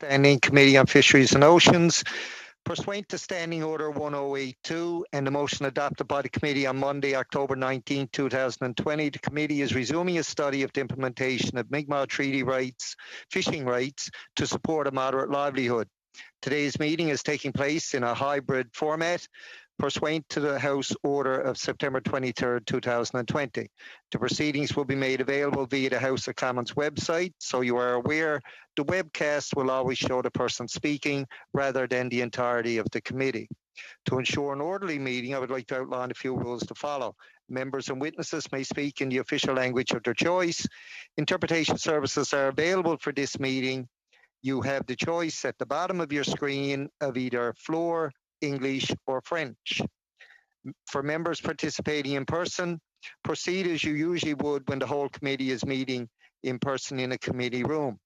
Standing Committee on Fisheries and Oceans. Pursuant to Standing Order 1082 and the motion adopted by the committee on Monday, October 19, 2020, the committee is resuming a study of the implementation of Mi'kmaq Treaty rights, fishing rights to support a moderate livelihood. Today's meeting is taking place in a hybrid format pursuant to the House Order of September 23, 2020. The proceedings will be made available via the House of Commons website, so you are aware the webcast will always show the person speaking rather than the entirety of the committee. To ensure an orderly meeting, I would like to outline a few rules to follow. Members and witnesses may speak in the official language of their choice. Interpretation services are available for this meeting. You have the choice at the bottom of your screen of either Floor, English, or French. For members participating in person, proceed as you usually would when the whole committee is meeting in person in a committee room.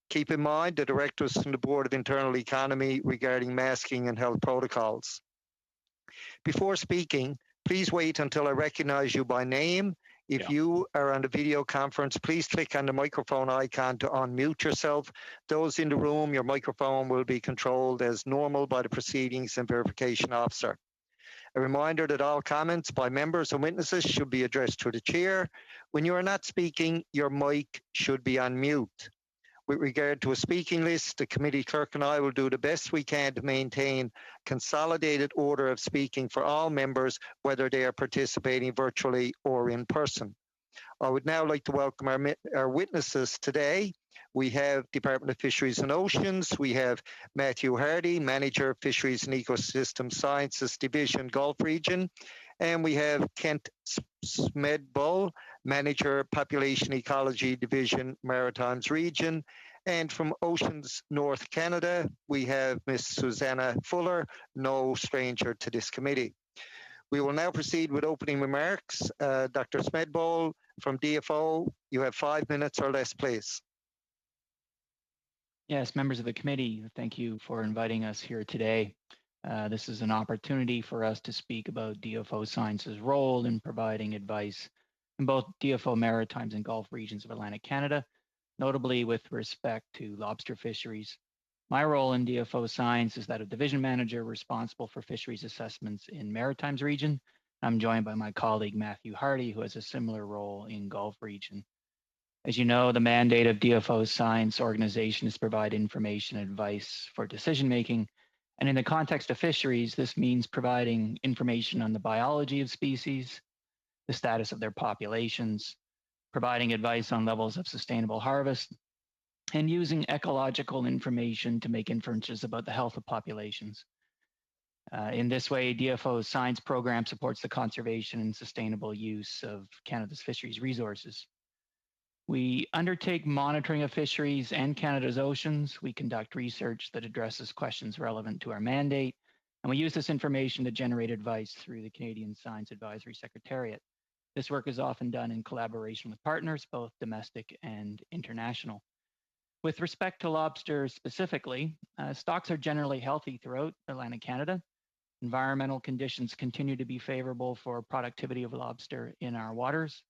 Keep in mind the directives from the Board of Internal Economy regarding masking and health protocols. Before speaking, please wait until I recognize you by name. If you are on the video conference, please click on the microphone icon to unmute yourself. Those in the room, your microphone will be controlled as normal by the Proceedings and Verification Officer. A reminder that all comments by members and witnesses should be addressed to the chair. When you are not speaking, your mic should be on mute. With regard to a speaking list, the committee clerk and I will do the best we can to maintain consolidated order of speaking for all members, whether they are participating virtually or in person. I would now like to welcome our witnesses today. We have Department of Fisheries and Oceans. We have Matthew Hardy, Manager, Fisheries and Ecosystem Sciences Division, Gulf Region. And we have Kent Smedbull, Manager, Population Ecology Division, Maritimes Region. And from Oceans North Canada, we have Ms. Susanna Fuller, no stranger to this committee. We will now proceed with opening remarks. Dr. Smedbull from DFO, you have 5 minutes or less, please. Yes, members of the committee, thank you for inviting us here today. This is an opportunity for us to speak about DFO Science's role in providing advice in both DFO Maritimes and Gulf regions of Atlantic Canada, notably with respect to lobster fisheries. My role in DFO Science is that of Division Manager responsible for fisheries assessments in Maritimes region. I'm joined by my colleague Matthew Hardy, who has a similar role in Gulf region. As you know, the mandate of DFO Science organization is to provide information and advice for decision making. And in the context of fisheries, this means providing information on the biology of species, the status of their populations, providing advice on levels of sustainable harvest, and using ecological information to make inferences about the health of populations. In this way, DFO's science program supports the conservation and sustainable use of Canada's fisheries resources. We undertake monitoring of fisheries and Canada's oceans. We conduct research that addresses questions relevant to our mandate, and we use this information to generate advice through the Canadian Science Advisory Secretariat. This work is often done in collaboration with partners, both domestic and international. With respect to lobster specifically, stocks are generally healthy throughout Atlantic Canada. Environmental conditions continue to be favorable for productivity of lobster in our waters.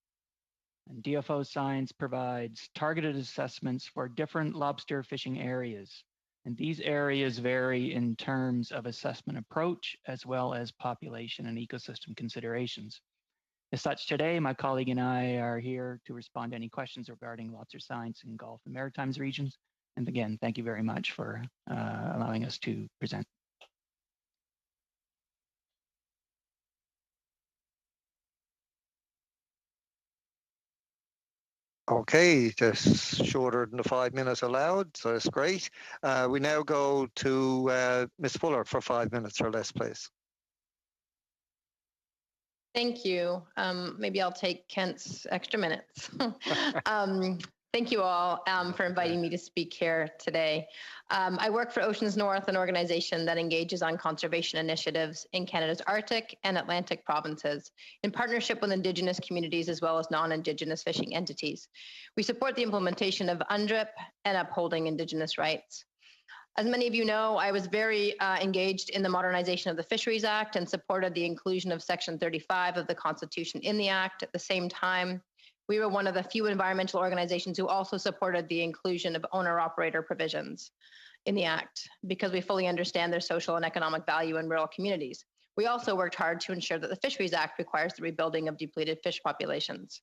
And DFO Science provides targeted assessments for different lobster fishing areas. And these areas vary in terms of assessment approach, as well as population and ecosystem considerations. As such, today, my colleague and I are here to respond to any questions regarding lobster science in Gulf and Maritimes regions. And again, thank you very much for allowing us to present. Okay, just shorter than the 5 minutes allowed, so that's great. We now go to Ms. Fuller for 5 minutes or less, please. Thank you. Maybe I'll take Kent's extra minutes. Thank you all for inviting me to speak here today. I work for Oceans North, an organization that engages on conservation initiatives in Canada's Arctic and Atlantic provinces in partnership with Indigenous communities as well as non-Indigenous fishing entities. We support the implementation of UNDRIP and upholding Indigenous rights. As many of you know, I was very engaged in the modernization of the Fisheries Act and supported the inclusion of Section 35 of the Constitution in the Act. At the same time, we were one of the few environmental organizations who also supported the inclusion of owner-operator provisions. in the Act because we fully understand their social and economic value in rural communities. We also worked hard to ensure that the Fisheries Act requires the rebuilding of depleted fish populations.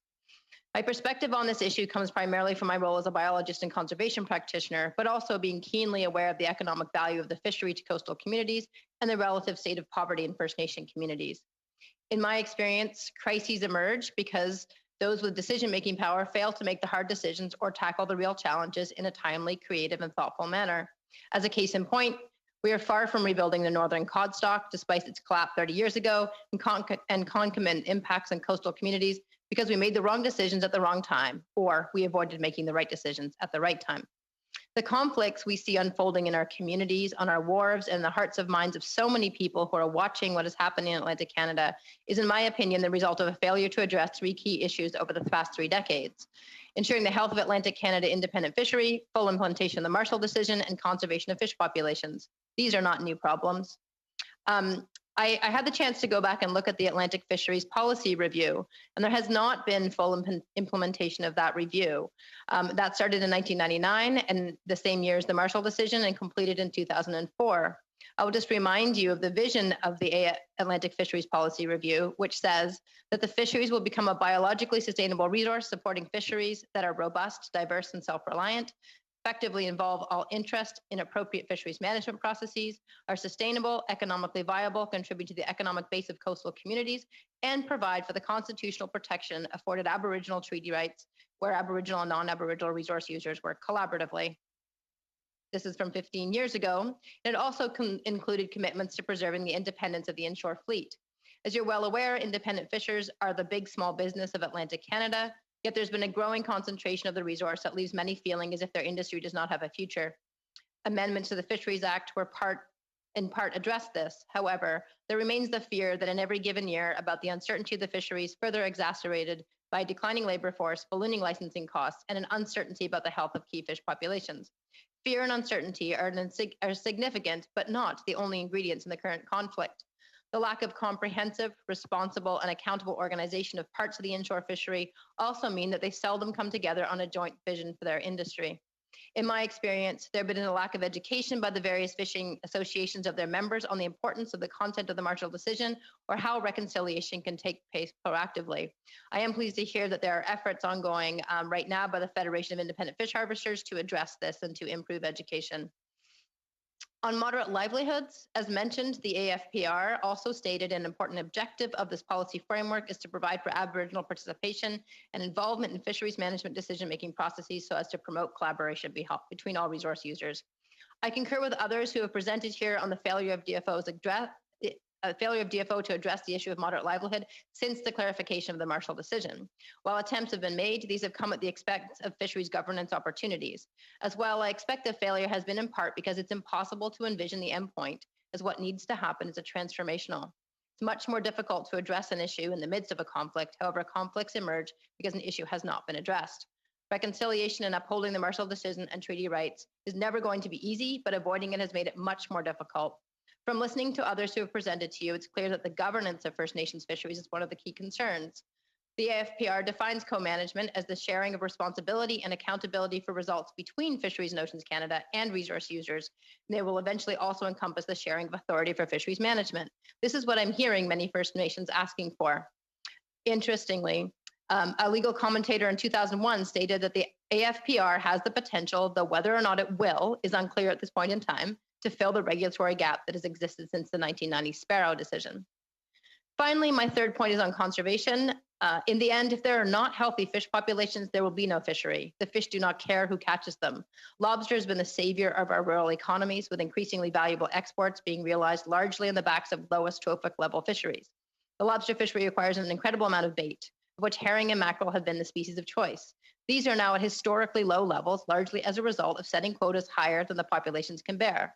My perspective on this issue comes primarily from my role as a biologist and conservation practitioner, but also being keenly aware of the economic value of the fishery to coastal communities and the relative state of poverty in First Nation communities. In my experience, crises emerge because those with decision-making power fail to make the hard decisions or tackle the real challenges in a timely, creative, and thoughtful manner. As a case in point, we are far from rebuilding the northern cod stock, despite its collapse 30 years ago, and concomitant impacts on coastal communities because we made the wrong decisions at the wrong time, or we avoided making the right decisions at the right time. The conflicts we see unfolding in our communities, on our wharves, and the hearts and minds of so many people who are watching what is happening in Atlantic Canada is, in my opinion, the result of a failure to address three key issues over the past 3 decades: ensuring the health of Atlantic Canada independent fishery, full implementation of the Marshall Decision, and conservation of fish populations. These are not new problems. I had the chance to go back and look at the Atlantic Fisheries Policy Review, and there has not been full implementation of that review. That started in 1999 and the same year as the Marshall Decision and completed in 2004. I will just remind you of the vision of the Atlantic Fisheries Policy Review, which says that the fisheries will become a biologically sustainable resource supporting fisheries that are robust, diverse, and self-reliant, effectively involve all interest in appropriate fisheries management processes, are sustainable, economically viable, contribute to the economic base of coastal communities, and provide for the constitutional protection afforded Aboriginal treaty rights where Aboriginal and non-Aboriginal resource users work collaboratively. This is from 15 years ago, and it also included commitments to preserving the independence of the inshore fleet. As you're well aware, independent fishers are the big small business of Atlantic Canada, yet there's been a growing concentration of the resource that leaves many feeling as if their industry does not have a future. Amendments to the Fisheries Act were in part addressed this. However, there remains the fear that in every given year about the uncertainty of the fisheries, further exacerbated by a declining labor force, ballooning licensing costs, and an uncertainty about the health of key fish populations. Fear and uncertainty are significant, but not the only ingredients in the current conflict. The lack of comprehensive, responsible, and accountable organization of parts of the inshore fishery also mean that they seldom come together on a joint vision for their industry. In my experience, there has been a lack of education by the various fishing associations of their members on the importance of the content of the Marshall Decision or how reconciliation can take place proactively. I am pleased to hear that there are efforts ongoing right now by the Federation of Independent Fish Harvesters to address this and to improve education. On moderate livelihoods, as mentioned, the AFPR also stated an important objective of this policy framework is to provide for Aboriginal participation and involvement in fisheries management decision-making processes so as to promote collaboration between all resource users. I concur with others who have presented here on the failure of DFO to address the issue of moderate livelihood since the clarification of the Marshall Decision. While attempts have been made, these have come at the expense of fisheries governance opportunities. As well, I expect the failure has been in part because it's impossible to envision the endpoint, as what needs to happen is a transformational. It's much more difficult to address an issue in the midst of a conflict. However, conflicts emerge because an issue has not been addressed. Reconciliation and upholding the Marshall Decision and treaty rights is never going to be easy, but avoiding it has made it much more difficult. From listening to others who have presented to you, it's clear that the governance of First Nations fisheries is one of the key concerns. The AFPR defines co-management as the sharing of responsibility and accountability for results between Fisheries and Oceans Canada and resource users. And they will eventually also encompass the sharing of authority for fisheries management. This is what I'm hearing many First Nations asking for. Interestingly, a legal commentator in 2001 stated that the AFPR has the potential, though whether or not it will is unclear at this point in time, to fill the regulatory gap that has existed since the 1990 Sparrow decision. Finally, my third point is on conservation. In the end, if there are not healthy fish populations, there will be no fishery. The fish do not care who catches them. Lobster has been the savior of our rural economies, with increasingly valuable exports being realized largely on the backs of lowest trophic level fisheries. The lobster fishery requires an incredible amount of bait, of which herring and mackerel have been the species of choice. These are now at historically low levels, largely as a result of setting quotas higher than the populations can bear.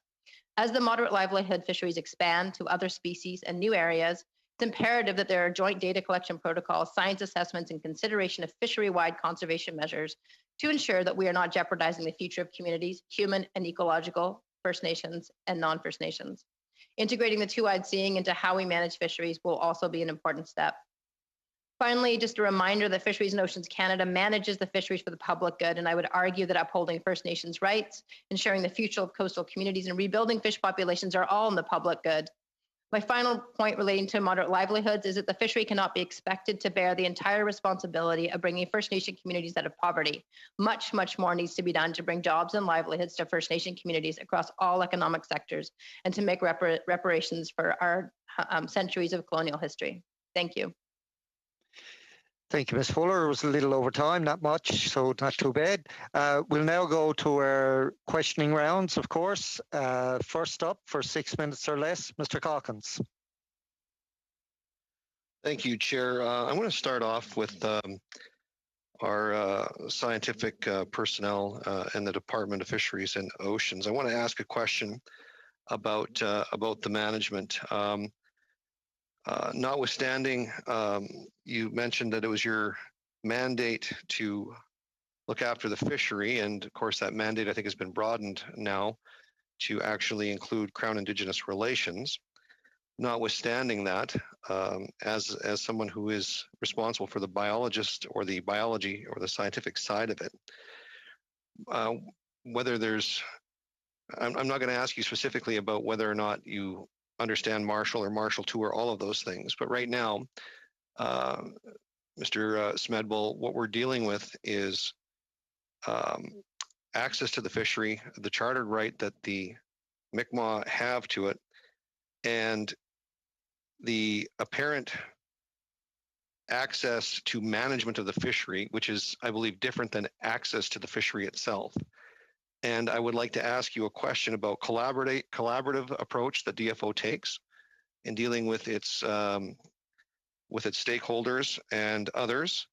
As the moderate livelihood fisheries expand to other species and new areas, it's imperative that there are joint data collection protocols, science assessments, and consideration of fishery-wide conservation measures to ensure that we are not jeopardizing the future of communities, human and ecological, First Nations and non-First Nations. Integrating the two-eyed seeing into how we manage fisheries will also be an important step. Finally, just a reminder that Fisheries and Oceans Canada manages the fisheries for the public good, and I would argue that upholding First Nations rights, ensuring the future of coastal communities, and rebuilding fish populations are all in the public good. My final point relating to moderate livelihoods is that the fishery cannot be expected to bear the entire responsibility of bringing First Nation communities out of poverty. Much, much more needs to be done to bring jobs and livelihoods to First Nation communities across all economic sectors and to make reparations for our centuries of colonial history. Thank you. Thank you, Ms. Fuller. It was a little over time, not much, so not too bad. We'll now go to our questioning rounds, of course. First up, for 6 minutes or less, Mr. Calkins. Thank you, Chair. I want to start off with our scientific personnel in the Department of Fisheries and Oceans. I want to ask a question about the management. Notwithstanding, you mentioned that it was your mandate to look after the fishery, and of course that mandate I think has been broadened now to actually include Crown Indigenous relations. Notwithstanding that, as someone who is responsible for the biologist or the biology or the scientific side of it, whether there's, I'm not going to ask you specifically about whether or not you understand Marshall or Marshall II or all of those things. But right now, Mr. Smedbull, what we're dealing with is access to the fishery, the chartered right that the Mi'kmaq have to it, and the apparent access to management of the fishery, which is, I believe, different than access to the fishery itself. And I would like to ask you a question about collaborative approach that DFO takes in dealing with its stakeholders and others,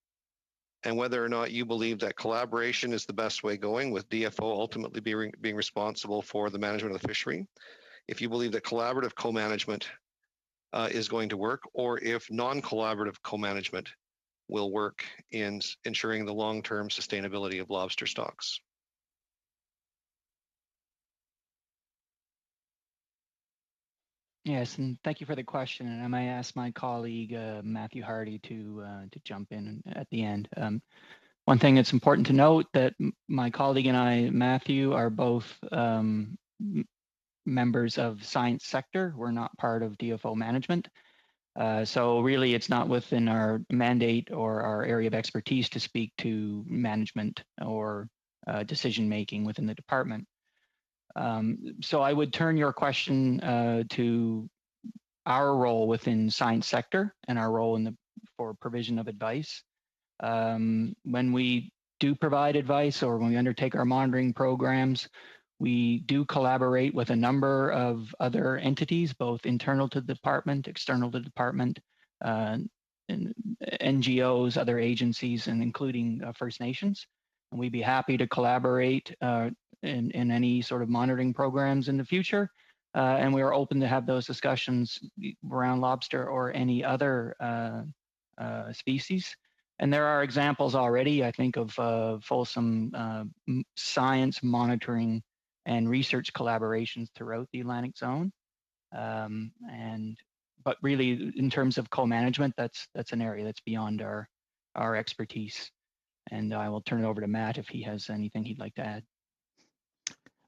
and whether or not you believe that collaboration is the best way going, with DFO ultimately being responsible for the management of the fishery. If you believe that collaborative co-management is going to work, or if non-collaborative co-management will work in ensuring the long-term sustainability of lobster stocks. Yes, and thank you for the question. And I might ask my colleague Matthew Hardy to jump in at the end. One thing that's important to note that my colleague and I, Matthew, are both members of science sector. We're not part of DFO management. So really, it's not within our mandate or our area of expertise to speak to management or decision making within the department. So I would turn your question to our role within science sector and our role for provision of advice. When we do provide advice or when we undertake our monitoring programs, we do collaborate with a number of other entities, both internal to the department, external to the department, and NGOs, other agencies, and including First Nations. And we'd be happy to collaborate in any sort of monitoring programs in the future. And we are open to have those discussions around lobster or any other species. And there are examples already, I think, of fulsome science monitoring and research collaborations throughout the Atlantic zone. But really, in terms of co-management, that's an area that's beyond our expertise. And I will turn it over to Matt if he has anything he'd like to add.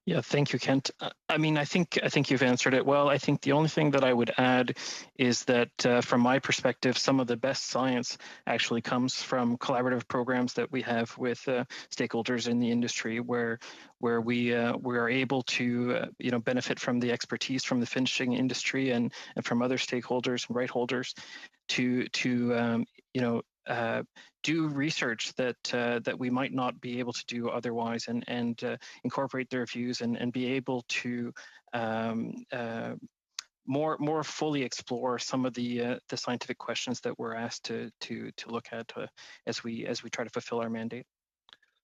Yeah, thank you, Kent. I mean, I think you've answered it well. I think the only thing that I would add is that from my perspective, some of the best science actually comes from collaborative programs that we have with stakeholders in the industry, where we are able to benefit from the expertise from the fishing industry and from other stakeholders and right holders to do research that we might not be able to do otherwise, and incorporate their views and be able to more fully explore some of the scientific questions that we're asked to look at as we try to fulfill our mandate.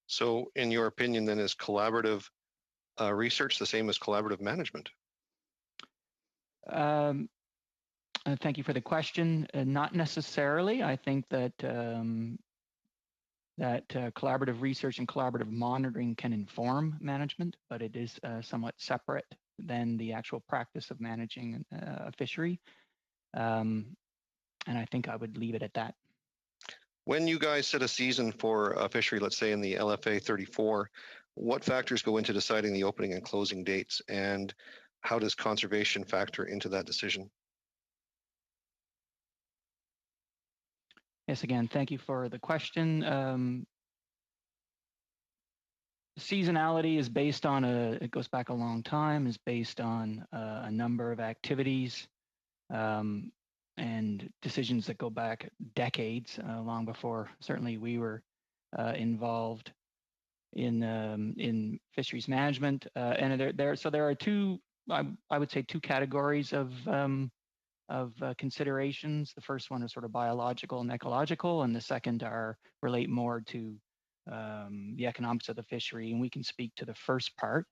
So, in your opinion, then, is collaborative research the same as collaborative management? Thank you for the question. Not necessarily. I think that collaborative research and collaborative monitoring can inform management, but it is somewhat separate than the actual practice of managing a fishery. And I think I would leave it at that. When you guys set a season for a fishery, let's say in the LFA 34, what factors go into deciding the opening and closing dates, and how does conservation factor into that decision? Yes, again, thank you for the question. Seasonality is based on it goes back a long time, is based on a number of activities and decisions that go back decades, long before certainly we were involved in fisheries management. And there are two, I would say, two categories of considerations. The first one is sort of biological and ecological, and the second relate more to the economics of the fishery. And we can speak to the first part.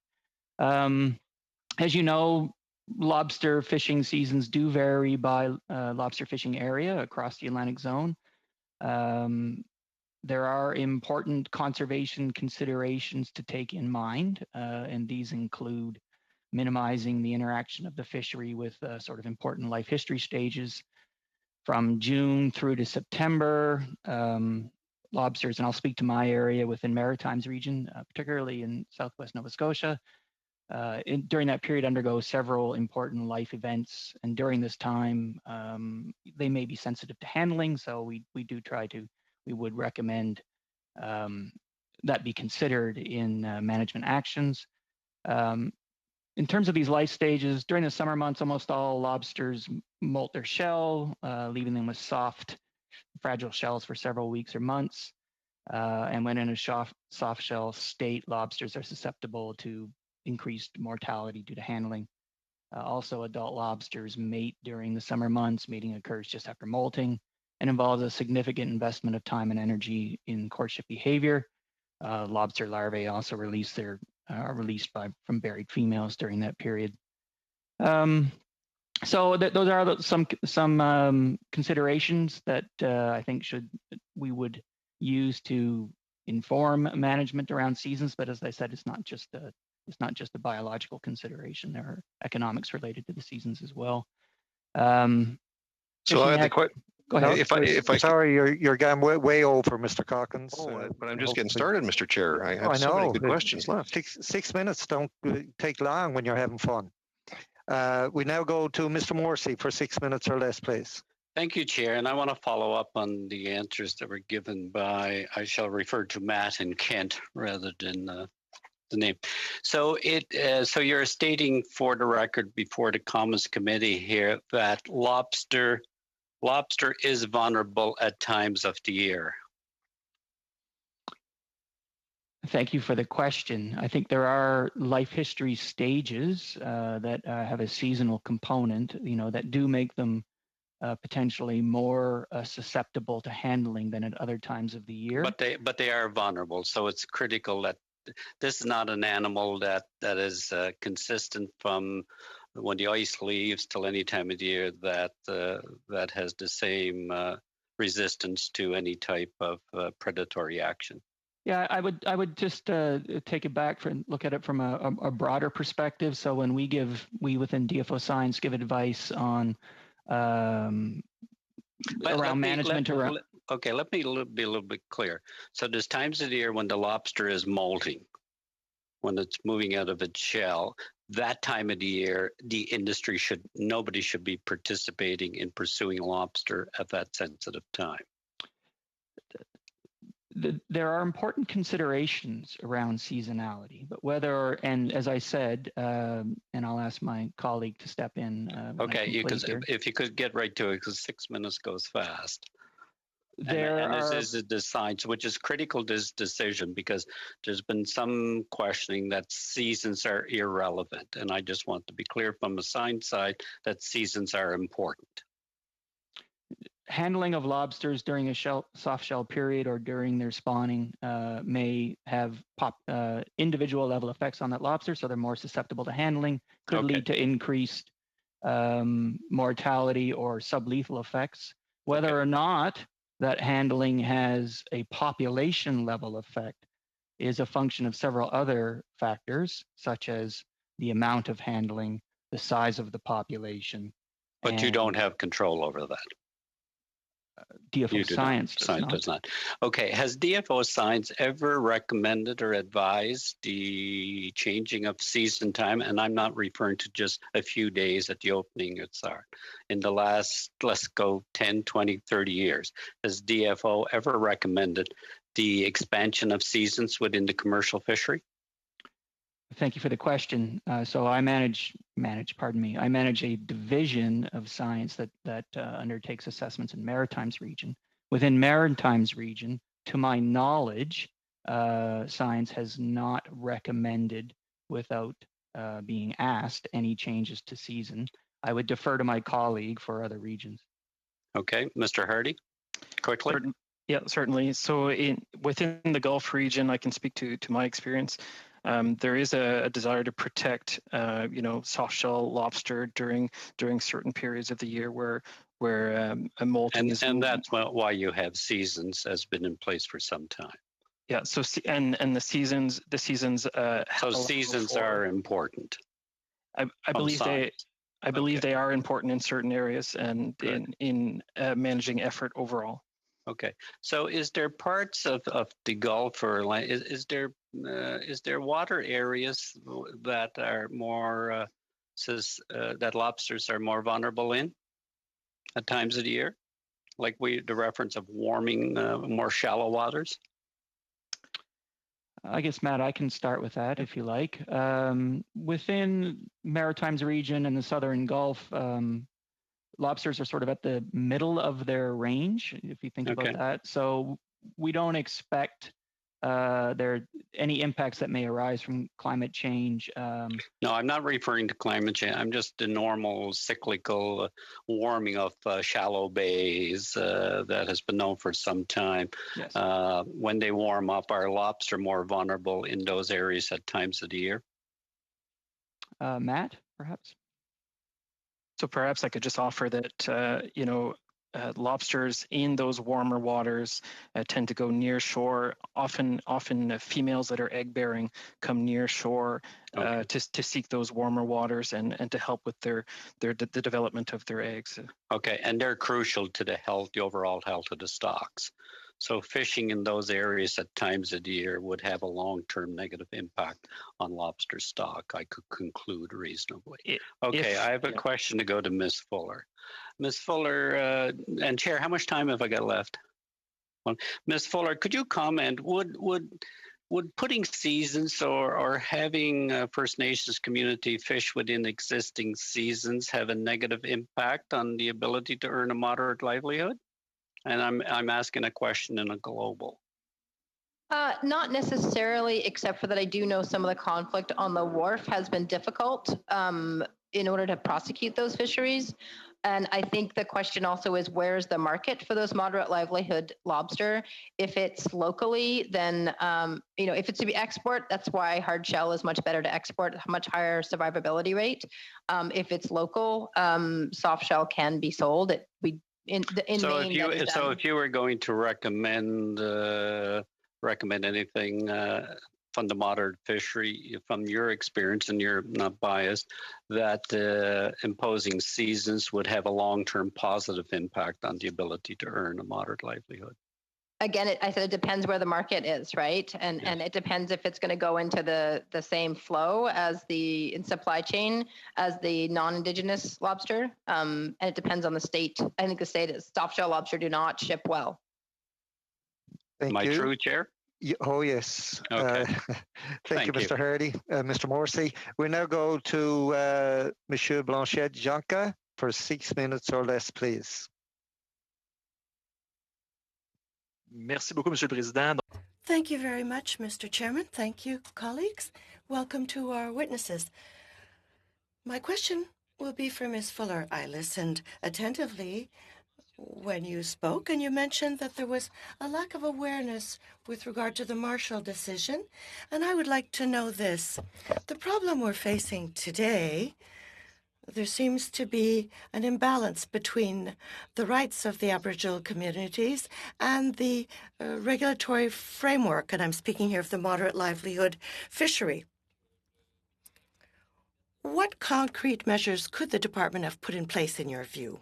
As you know, lobster fishing seasons do vary by lobster fishing area across the Atlantic zone. There are important conservation considerations to take in mind, and these include minimizing the interaction of the fishery with sort of important life history stages from June through to September. Lobsters, and I'll speak to my area within Maritimes region, particularly in Southwest Nova Scotia, during that period undergo several important life events. And during this time, they may be sensitive to handling. So we would recommend that be considered in management actions. In terms of these life stages, during the summer months, almost all lobsters molt their shell, leaving them with soft, fragile shells for several weeks or months. And when in a soft shell state, lobsters are susceptible to increased mortality due to handling. Also, adult lobsters mate during the summer months. Mating occurs just after molting and involves a significant investment of time and energy in courtship behavior. Lobster larvae also are released from buried females during that period. So those are some considerations that I think we would use to inform management around seasons. But as I said, it's not just a biological consideration. There are economics related to the seasons as well. So I had the Go ahead. If I sorry, you're going way over, Mr. Calkins. But I'm just getting started, Mr. Chair. I have so many good questions left. 6 minutes don't take long when you're having fun. We now go to Mr. Morrissey for 6 minutes or less, please. Thank you, Chair. And I want to follow up on the answers that were given by, I shall refer to Matt and Kent rather than the name. So so you're stating for the record before the Commons Committee here that lobster is vulnerable at times of the year. Thank you for the question. I think there are life history stages that have a seasonal component, that do make them potentially more susceptible to handling than at other times of the year. But they are vulnerable. So it's critical that this is not an animal that is consistent from when the ice leaves till any time of the year that has the same resistance to any type of predatory action. Yeah, I would just take it back and look at it from a broader perspective. So when we within DFO Science give advice on around management around. Okay, let me be a little bit clear. So there's times of the year when the lobster is molting, when it's moving out of its shell. That time of the year, the industry nobody should be participating in pursuing lobster at that sensitive time. There are important considerations around seasonality, but and as I said, and I'll ask my colleague to step in. Okay, if you could get right to it, because 6 minutes goes fast. This is a design, which is critical to this decision, because there's been some questioning that seasons are irrelevant. And I just want to be clear from the science side that seasons are important. Handling of lobsters during a soft shell period or during their spawning may have individual level effects on that lobster, so they're more susceptible to handling, could lead to increased mortality or sublethal effects. Whether or not that handling has a population level effect is a function of several other factors, such as the amount of handling, the size of the population. But you don't have control over that. DFO You do science not. Does not. Okay. Has DFO Science ever recommended or advised the changing of season time? And I'm not referring to just a few days at the opening of SAR. In the last, let's go 10, 20, 30 years, has DFO ever recommended the expansion of seasons within the commercial fishery? Thank you for the question. So I manage a division of science that undertakes assessments in Maritimes region. Within Maritimes region, to my knowledge, science has not recommended, without being asked, any changes to season. I would defer to my colleague for other regions. Okay, Mr. Hardy, quickly. Certainly. So within the Gulf region, I can speak to my experience. There is a desire to protect, soft shell lobster during certain periods of the year where a molting is. And that's why you have seasons has been in place for some time. Yeah. So and the seasons. So seasons are important. I believe they are important in certain areas and in managing effort overall. Okay. So is there parts of the Gulf or land, is there water areas that are more that lobsters are more vulnerable in at times of the year? Like the reference of warming more shallow waters? I guess, Matt, I can start with that if you like. Within Maritimes region and the Southern Gulf, lobsters are sort of at the middle of their range, if you think about that. So we don't expect there any impacts that may arise from climate change. No, I'm not referring to climate change. I'm just the normal cyclical warming of shallow bays that has been known for some time. Yes. When they warm up, are lobster more vulnerable in those areas at times of the year? Matt, perhaps? So perhaps I could just offer that, lobsters in those warmer waters tend to go near shore. Often females that are egg bearing come near shore to seek those warmer waters and to help with the development of their eggs. Okay, and they're crucial to the overall health of the stocks. So fishing in those areas at times of the year would have a long-term negative impact on lobster stock, I could conclude reasonably. I have a question to go to Ms. Fuller. Ms. Fuller, and Chair, how much time have I got left? Well, Ms. Fuller, could you comment, would putting seasons or having First Nations community fish within existing seasons have a negative impact on the ability to earn a moderate livelihood? And I'm asking a question in a global. Not necessarily, except for that I do know some of the conflict on the wharf has been difficult in order to prosecute those fisheries. And I think the question also is, where's the market for those moderate livelihood lobster? If it's locally, then, if it's to be export, that's why hard shell is much better to export, a much higher survivability rate. If it's local, soft shell can be sold. If you were going to recommend anything from the moderate fishery, from your experience, and you're not biased, that imposing seasons would have a long-term positive impact on the ability to earn a moderate livelihood? Again, I said it depends where the market is, right? And it depends if it's going to go into the same flow as in supply chain as the non-Indigenous lobster. And it depends on the state. I think the state is soft shell lobster do not ship well. Thank you. True, Chair? Oh, yes. Okay. Thank you, Mr. Hardy. Mr. Morrissey, we now go to Monsieur Blanchet-Janca for 6 minutes or less, please. Merci beaucoup, Monsieur le Président. Thank you very much, Mr. Chairman. Thank you, colleagues. Welcome to our witnesses. My question will be for Ms. Fuller. I listened attentively when you spoke, and you mentioned that there was a lack of awareness with regard to the Marshall decision, and I would like to know this. The problem we're facing today, there seems to be an imbalance between the rights of the Aboriginal communities and the regulatory framework, and I'm speaking here of the moderate livelihood fishery. What concrete measures could the department have put in place in your view?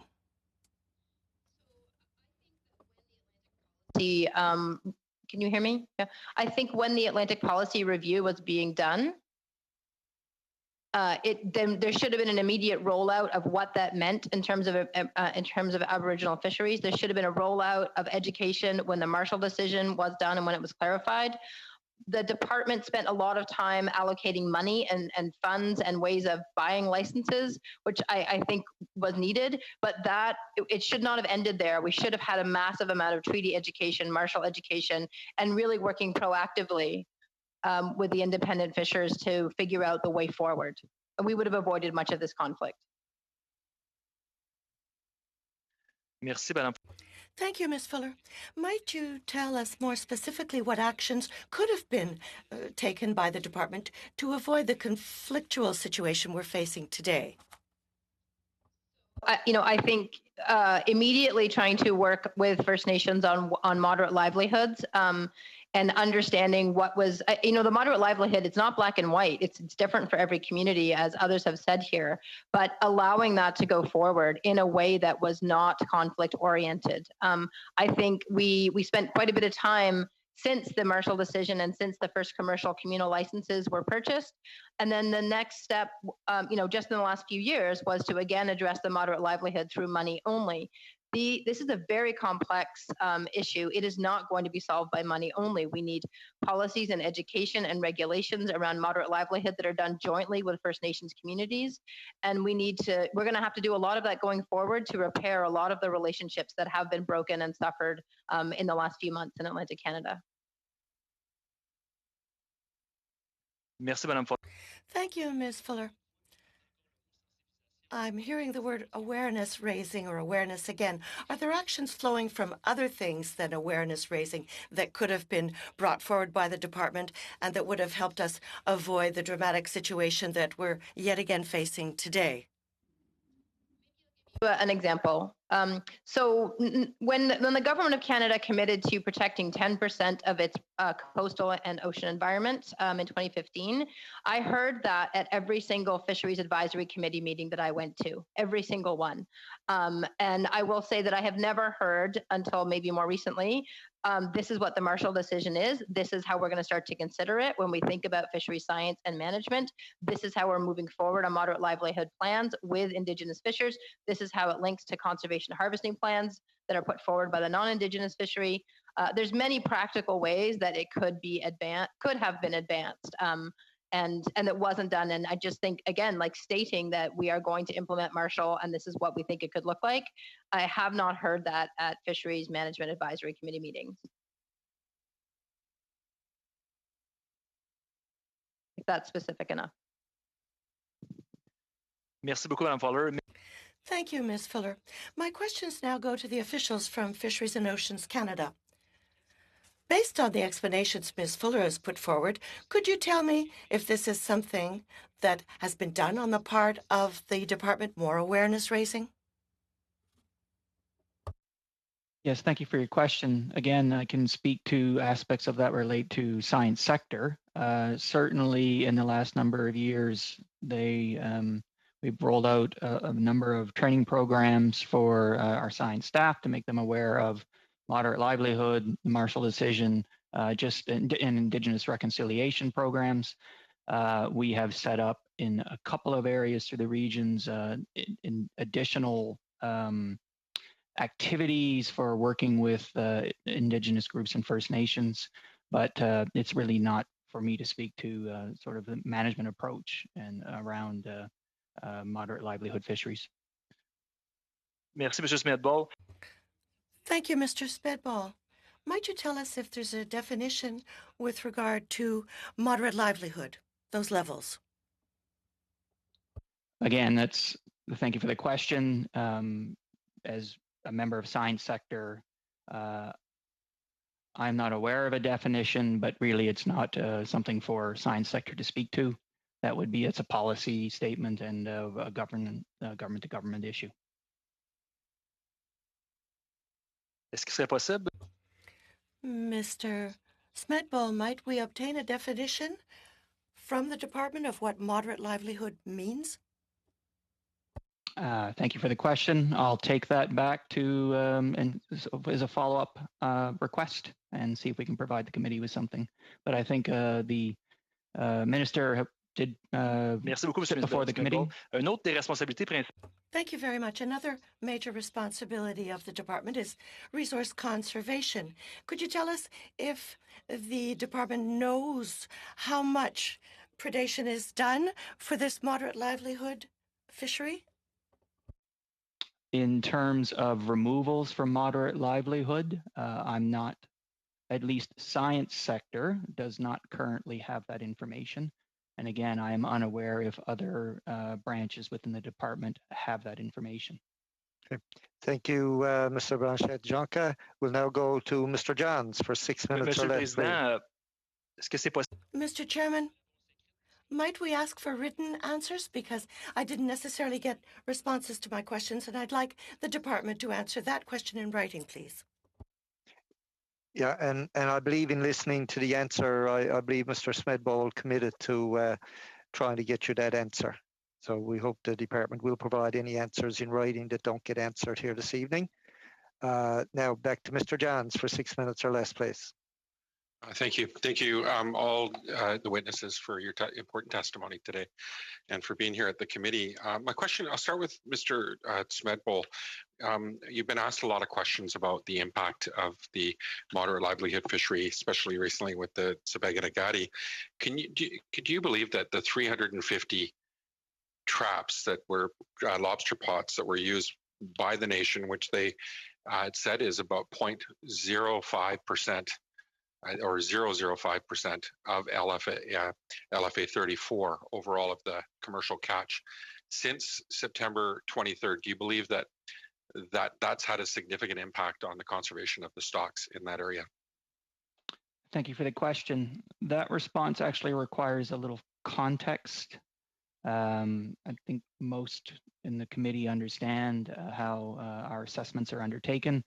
Can you hear me? Yeah. I think when the Atlantic policy review was being done, then there should have been an immediate rollout of what that meant in terms of Aboriginal fisheries. There should have been a rollout of education when the Marshall decision was done and when it was clarified. The department spent a lot of time allocating money and funds and ways of buying licenses, which I think was needed, but it should not have ended there. We should have had a massive amount of treaty education, Marshall education, and really working proactively with the independent fishers to figure out the way forward. And we would have avoided much of this conflict. Merci, Madame. Thank you, Ms. Fuller. Might you tell us more specifically what actions could have been taken by the department to avoid the conflictual situation we're facing today? I think immediately trying to work with First Nations on moderate livelihoods and understanding what was, the moderate livelihood, it's not black and white. It's different for every community, as others have said here, but allowing that to go forward in a way that was not conflict oriented. I think we spent quite a bit of time since the Marshall decision and since the first commercial communal licenses were purchased. And then the next step, just in the last few years, was to again address the moderate livelihood through money only. This is a very complex issue. It is not going to be solved by money only. We need policies and education and regulations around moderate livelihood that are done jointly with First Nations communities. And we're going to have to do a lot of that going forward to repair a lot of the relationships that have been broken and suffered in the last few months in Atlantic Canada. Merci, Madame Fuller. Thank you, Ms. Fuller. I'm hearing the word awareness raising or awareness again. Are there actions flowing from other things than awareness raising that could have been brought forward by the department and that would have helped us avoid the dramatic situation that we're yet again facing today? An example. So when the government of Canada committed to protecting 10% of its coastal and ocean environment in 2015, I heard that at every single Fisheries Advisory Committee meeting that I went to, every single one. And I will say that I have never heard until maybe more recently, this is what the Marshall decision is. This is how we're going to start to consider it when we think about fishery science and management. This is how we're moving forward on moderate livelihood plans with Indigenous fishers. This is how it links to conservation harvesting plans that are put forward by the non-Indigenous fishery. There's many practical ways that it could have been advanced. And it wasn't done. And I just think, again, like stating that we are going to implement Marshall and this is what we think it could look like, I have not heard that at Fisheries Management Advisory Committee meetings. If that's specific enough. Merci beaucoup, Madame Fuller. Thank you, Ms. Fuller. My questions now go to the officials from Fisheries and Oceans Canada. Based on the explanations Ms. Fuller has put forward, could you tell me if this is something that has been done on the part of the department, more awareness raising? Yes, thank you for your question. Again, I can speak to aspects of that relate to science sector. Certainly in the last number of years, we've rolled out a number of training programs for our science staff to make them aware of moderate livelihood, the Marshall decision, just in Indigenous reconciliation programs. We have set up in a couple of areas through the regions in additional activities for working with Indigenous groups and First Nations, but it's really not for me to speak to sort of the management approach and around moderate livelihood fisheries. Merci, Monsieur Smedball. Thank you, Mr. Spedball. Might you tell us if there's a definition with regard to moderate livelihood, those levels? Again, thank you for the question. As a member of science sector, I'm not aware of a definition, but really it's not something for science sector to speak to. It's a policy statement and a government to government issue. Est-ce qu'il serait possible? Mr. Smedball, might we obtain a definition from the department of what moderate livelihood means? Thank you for the question. I'll take that back to and as a follow-up request and see if we can provide the committee with something. But I think the minister did Merci beaucoup, sit before the committee. Une autre des responsabilités principales. Thank you very much. Another major responsibility of the department is resource conservation. Could you tell us if the department knows how much predation is done for this moderate livelihood fishery? In terms of removals from moderate livelihood, I'm not, at least science sector does not currently have that information. And again, I am unaware if other branches within the department have that information. Okay. Thank you, Mr. Blanchet-Jonca. We'll now go to Mr. Johns for 6 minutes Monsieur or le less. Président, est-ce que c'est possible? Mr. Chairman, might we ask for written answers? Because I didn't necessarily get responses to my questions, and I'd like the department to answer that question in writing, please. Yeah, and I believe in listening to the answer, I believe Mr. Smedball committed to trying to get you that answer. So we hope the department will provide any answers in writing that don't get answered here this evening. Now back to Mr. Johns for 6 minutes or less, please. Thank you. Thank you, all the witnesses for your important testimony today and for being here at the committee. My question, I'll start with Mr. Smedball. You've been asked a lot of questions about the impact of the moderate livelihood fishery, especially recently with the Sabaganagaddy. Could you believe that the 350 traps that were lobster pots that were used by the nation, which they said is about 0.05% or 0.005% of LFA 34 overall of the commercial catch since September 23rd. Do you believe that that's had a significant impact on the conservation of the stocks in that area? Thank you for the question. That response actually requires a little context. I think most in the committee understand how our assessments are undertaken.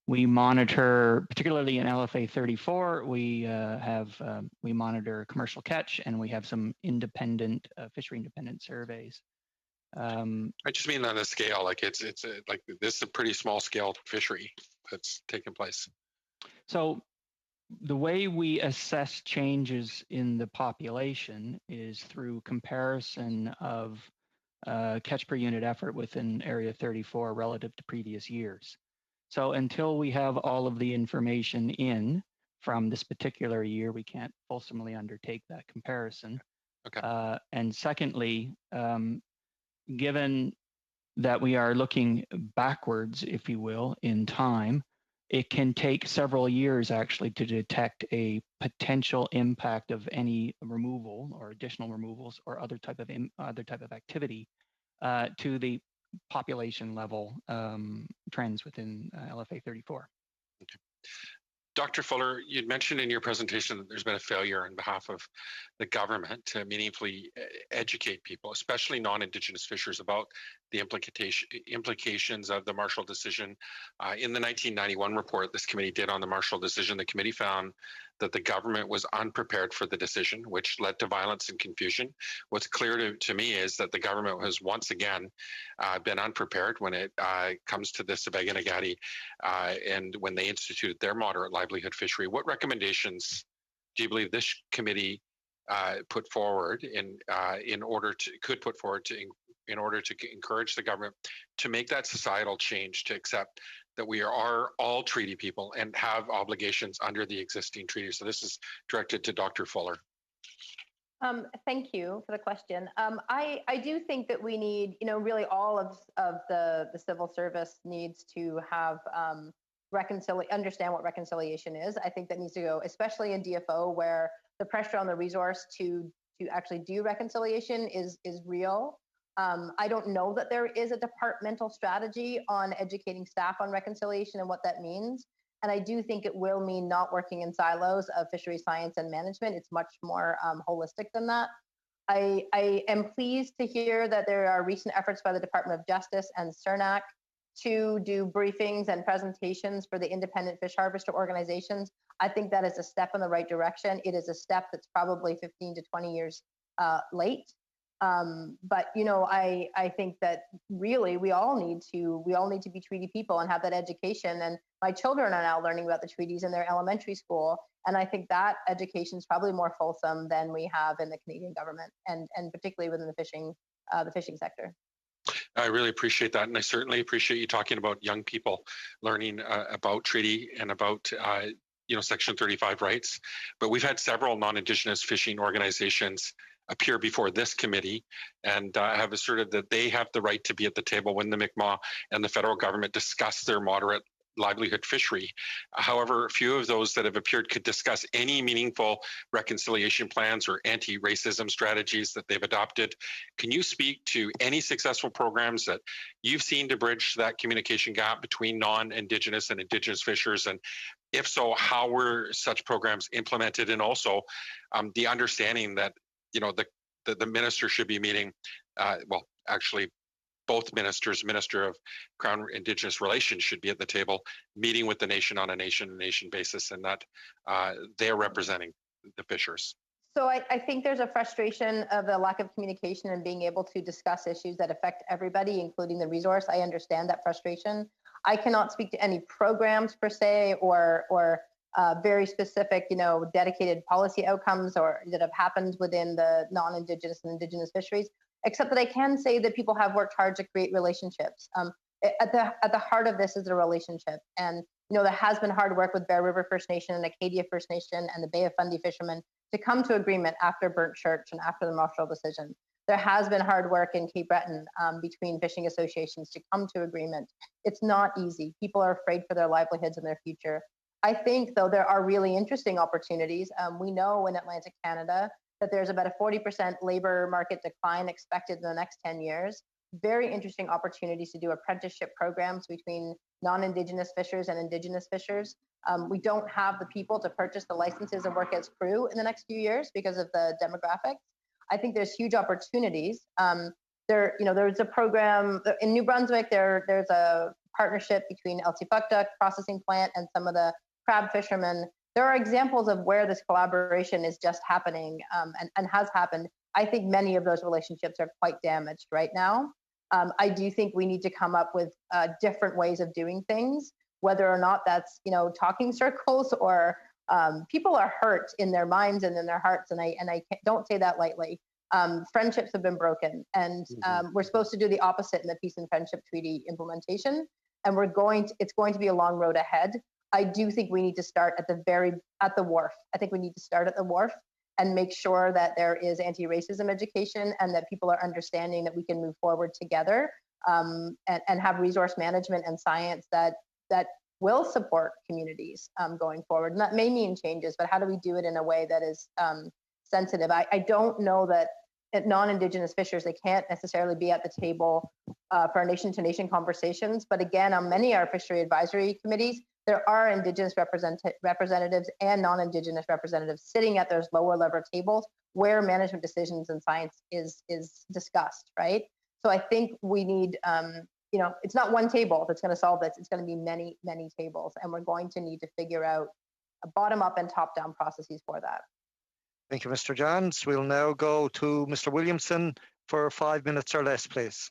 We monitor, particularly in LFA 34, we monitor commercial catch, and we have some independent fishery independent surveys. I just mean on a scale, like like this is a pretty small scale fishery that's taking place. So the way we assess changes in the population is through comparison of catch per unit effort within Area 34 relative to previous years. So until we have all of the information in from this particular year, we can't fulsomely undertake that comparison. Okay. And secondly, given that we are looking backwards, if you will, in time, it can take several years actually to detect a potential impact of any removal or additional removals or other type of activity to the population level trends within LFA 34. Okay. Dr. Fuller, you'd mentioned in your presentation that there's been a failure on behalf of the government to meaningfully educate people, especially non-Indigenous fishers, about the implications of the Marshall decision. In the 1991 report this committee did on the Marshall decision, the committee found that the government was unprepared for the decision, which led to violence and confusion. What's clear to me is that the government has once again been unprepared when it comes to the Sabaganagaddy and when they instituted their moderate livelihood fishery. What recommendations do you believe this committee put forward in order to encourage the government to make that societal change to accept that we are all treaty people and have obligations under the existing treaty? So this is directed to Dr. Fuller. Thank you for the question. I do think that we need, really all of the civil service needs to have understand what reconciliation is. I think that needs to go, especially in DFO, where the pressure on the resource to actually do reconciliation is real. I don't know that there is a departmental strategy on educating staff on reconciliation and what that means. And I do think it will mean not working in silos of fishery science and management. It's much more holistic than that. I am pleased to hear that there are recent efforts by the Department of Justice and CERNAC to do briefings and presentations for the independent fish harvester organizations. I think that is a step in the right direction. It is a step that's probably 15 to 20 years late. But I think that really we all need to be treaty people and have that education. And my children are now learning about the treaties in their elementary school, and I think that education is probably more fulsome than we have in the Canadian government, and particularly within the fishing sector. I really appreciate that, and I certainly appreciate you talking about young people learning about treaty and about Section 35 rights. But we've had several non-Indigenous fishing organizations appear before this committee and have asserted that they have the right to be at the table when the Mi'kmaq and the federal government discuss their moderate livelihood fishery. However, few of those that have appeared could discuss any meaningful reconciliation plans or anti-racism strategies that they've adopted. Can you speak to any successful programs that you've seen to bridge that communication gap between non-Indigenous and Indigenous fishers? And if so, how were such programs implemented? And also the understanding that the minister should be meeting, actually both ministers, Minister of Crown Indigenous Relations should be at the table, meeting with the nation on a nation-to-nation basis, and that they're representing the fishers. So I think there's a frustration of the lack of communication and being able to discuss issues that affect everybody, including the resource. I understand that frustration. I cannot speak to any programs per se or very specific, dedicated policy outcomes or that have happened within the non-Indigenous and Indigenous fisheries, except that I can say that people have worked hard to create relationships. At the heart of this is a relationship. And, there has been hard work with Bear River First Nation and Acadia First Nation and the Bay of Fundy fishermen to come to agreement after Burnt Church and after the Marshall decision. There has been hard work in Cape Breton between fishing associations to come to agreement. It's not easy. People are afraid for their livelihoods and their future. I think, though, there are really interesting opportunities. We know in Atlantic Canada that there's about a 40% labor market decline expected in the next 10 years. Very interesting opportunities to do apprenticeship programs between non-Indigenous fishers and Indigenous fishers. We don't have the people to purchase the licenses and work as crew in the next few years because of the demographics. I think there's huge opportunities. There's a program in New Brunswick. There's a partnership between Elsipogtog processing plant and some of the crab fishermen. There are examples of where this collaboration is just happening and has happened. I think many of those relationships are quite damaged right now. I do think we need to come up with different ways of doing things, whether or not that's talking circles or people are hurt in their minds and in their hearts, and I don't say that lightly. Friendships have been broken, and we're supposed to do the opposite in the Peace and Friendship Treaty implementation, and it's going to be a long road ahead. I do think we need to start at the wharf. I think we need to start at the wharf and make sure that there is anti-racism education and that people are understanding that we can move forward together and have resource management and science that will support communities going forward. And that may mean changes, but how do we do it in a way that is sensitive? I don't know that non-Indigenous fishers, they can't necessarily be at the table for our nation-to-nation conversations. But again, on many of our fishery advisory committees, there are Indigenous representatives and non-Indigenous representatives sitting at those lower level tables where management decisions and science is discussed, right? So I think we need, it's not one table that's going to solve this. It's going to be many, many tables, and we're going to need to figure out a bottom-up and top-down processes for that. Thank you, Mr. Johns. We'll now go to Mr. Williamson for 5 minutes or less, please.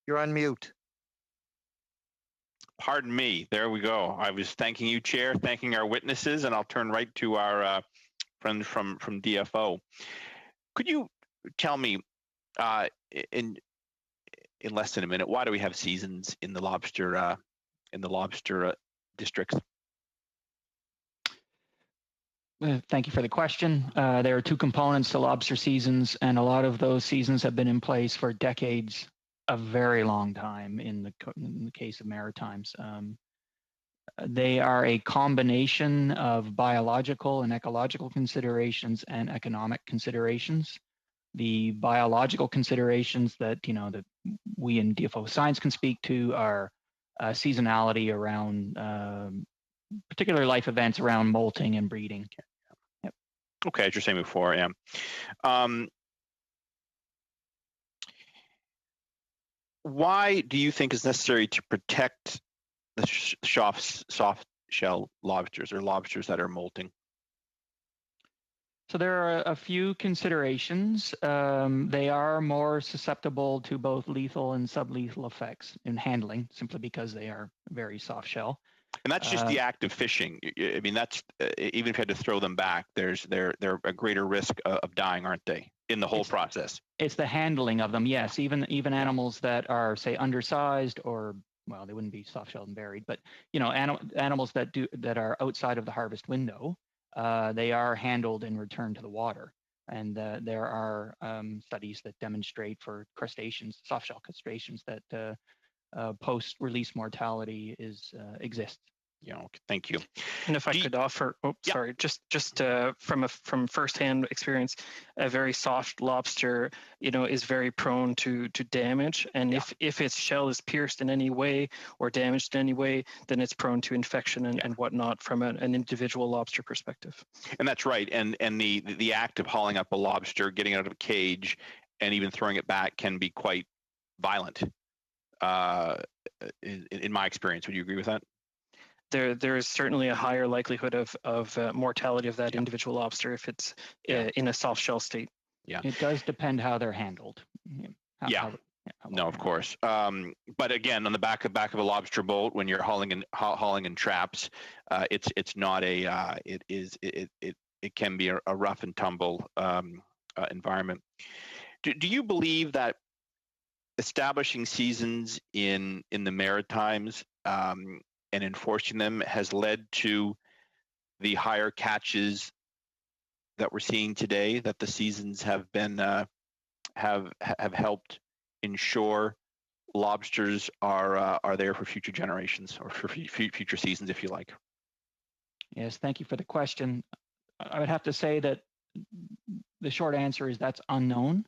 You're on mute. Pardon me. There we go. I was thanking you, Chair, thanking our witnesses, and I'll turn right to our friends from DFO. Could you tell me, in less than a minute, why do we have seasons in the lobster districts? Thank you for the question. There are two components to lobster seasons, and a lot of those seasons have been in place for decades, a very long time in the case of Maritimes. They are a combination of biological and ecological considerations and economic considerations. The biological considerations that that we in DFO Science can speak to are seasonality around particular life events around molting and breeding. Yep. Okay, as you're saying before, yeah. Why do you think it's necessary to protect the soft shell lobsters or lobsters that are molting? So there are a few considerations. They are more susceptible to both lethal and sublethal effects in handling, simply because they are very soft shell. And that's just the act of fishing. I mean, that's even if you had to throw them back, they're a greater risk of dying, aren't they, in the whole process? It's the handling of them, yes. Even animals that are, say, undersized, or, well, they wouldn't be soft shelled and buried, but animals that are outside of the harvest window, they are handled and returned to the water. And there are studies that demonstrate for crustaceans, soft shell crustaceans, that post-release mortality exists. Yeah, okay, thank you. And if I could offer, sorry, just from firsthand experience, a very soft lobster, is very prone to damage. And if its shell is pierced in any way or damaged in any way, then it's prone to infection and whatnot from an individual lobster perspective. And that's right. And the act of hauling up a lobster, getting it out of a cage, and even throwing it back can be quite violent. In my experience, would you agree with that? There is certainly a higher likelihood of mortality of that individual lobster if it's in a soft shell state. Yeah, it does depend how they're handled. No, of course. But again, on the back of a lobster boat, when you're hauling in traps, it's not a it can be a rough and tumble environment. Do you believe that establishing seasons in the Maritimes and enforcing them has led to the higher catches that we're seeing today, that the seasons have been have helped ensure lobsters are there for future generations, or for future seasons, if you like? Yes, thank you for the question. I would have to say that the short answer is that's unknown.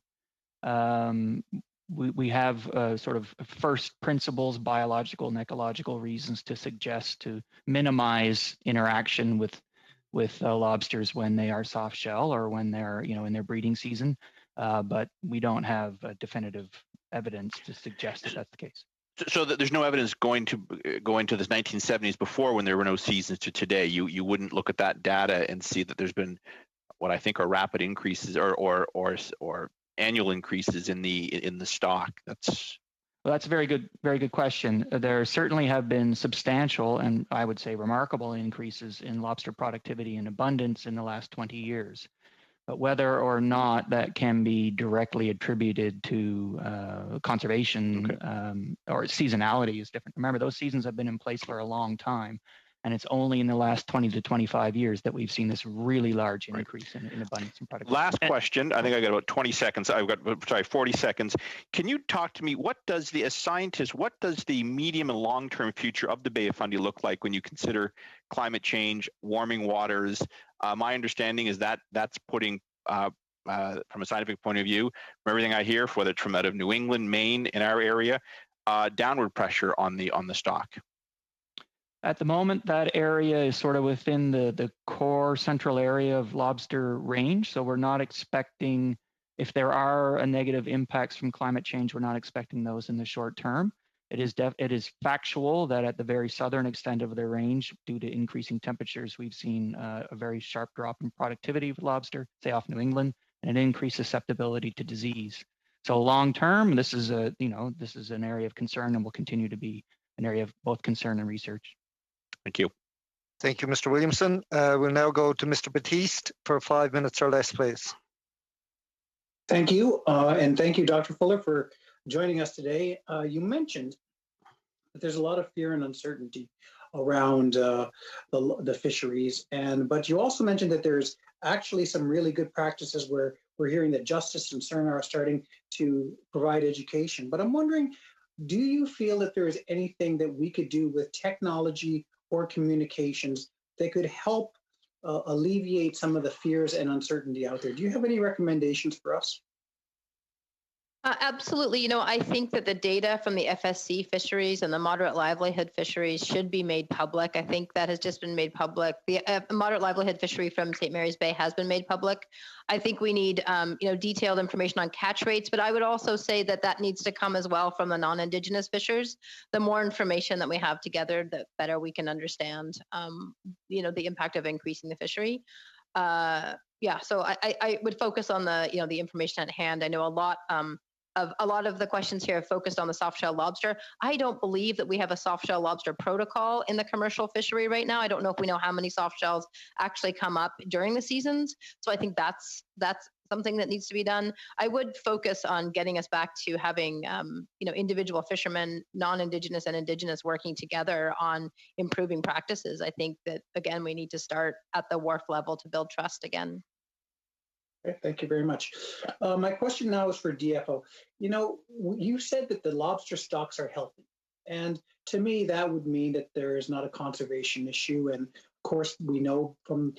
We have sort of first principles, biological and ecological reasons to suggest to minimize interaction with lobsters when they are soft shell or when they're in their breeding season, but we don't have definitive evidence to suggest that that's the case. So that there's no evidence going to the 1970s, before, when there were no seasons, to today. You wouldn't look at that data and see that there's been what I think are rapid increases or annual increases in the stock. That's a very good question. There certainly have been substantial and I would say remarkable increases in lobster productivity and abundance in the last 20 years. But whether or not that can be directly attributed to conservation or seasonality is different. Remember, those seasons have been in place for a long time. And it's only in the last 20 to 25 years that we've seen this really large increase in abundance and productivity. Last question. I think I got about 20 seconds. I've got 40 seconds. Can you talk to me? What does the medium and long-term future of the Bay of Fundy look like when you consider climate change, warming waters? My understanding is that that's putting, from a scientific point of view, from everything I hear, whether it's from out of New England, Maine, in our area, downward pressure on the stock. At the moment, that area is sort of within the core central area of lobster range. So we're not expecting, if there are negative impacts from climate change, we're not expecting those in the short term. It is factual that at the very southern extent of the range, due to increasing temperatures, we've seen a very sharp drop in productivity of lobster, say off New England, and an increased susceptibility to disease. So long term, this is an area of concern and will continue to be an area of both concern and research. Thank you. Thank you, Mr. Williamson. We'll now go to Mr. Batiste for 5 minutes or less, please. Thank you. And thank you, Dr. Fuller, for joining us today. You mentioned that there's a lot of fear and uncertainty around the fisheries, but you also mentioned that there's actually some really good practices where we're hearing that justice and CERN are starting to provide education. But I'm wondering, do you feel that there is anything that we could do with technology or communications that could help alleviate some of the fears and uncertainty out there? Do you have any recommendations for us? Absolutely. You know, I think that the data from the FSC fisheries and the moderate livelihood fisheries should be made public. I think that has just been made public. The moderate livelihood fishery from St. Mary's Bay has been made public. I think we need, detailed information on catch rates, but I would also say that that needs to come as well from the non-Indigenous fishers. The more information that we have together, the better we can understand, the impact of increasing the fishery. So I would focus on the information at hand. I know a lot of the questions here have focused on the soft-shell lobster. I don't believe that we have a soft-shell lobster protocol in the commercial fishery right now. I don't know if we know how many soft shells actually come up during the seasons. So I think that's something that needs to be done. I would focus on getting us back to having, individual fishermen, non-Indigenous and Indigenous, working together on improving practices. I think that, again, we need to start at the wharf level to build trust again. Okay, thank you very much. My question now is for DFO. You said that the lobster stocks are healthy. And to me, that would mean that there is not a conservation issue. And of course, we know from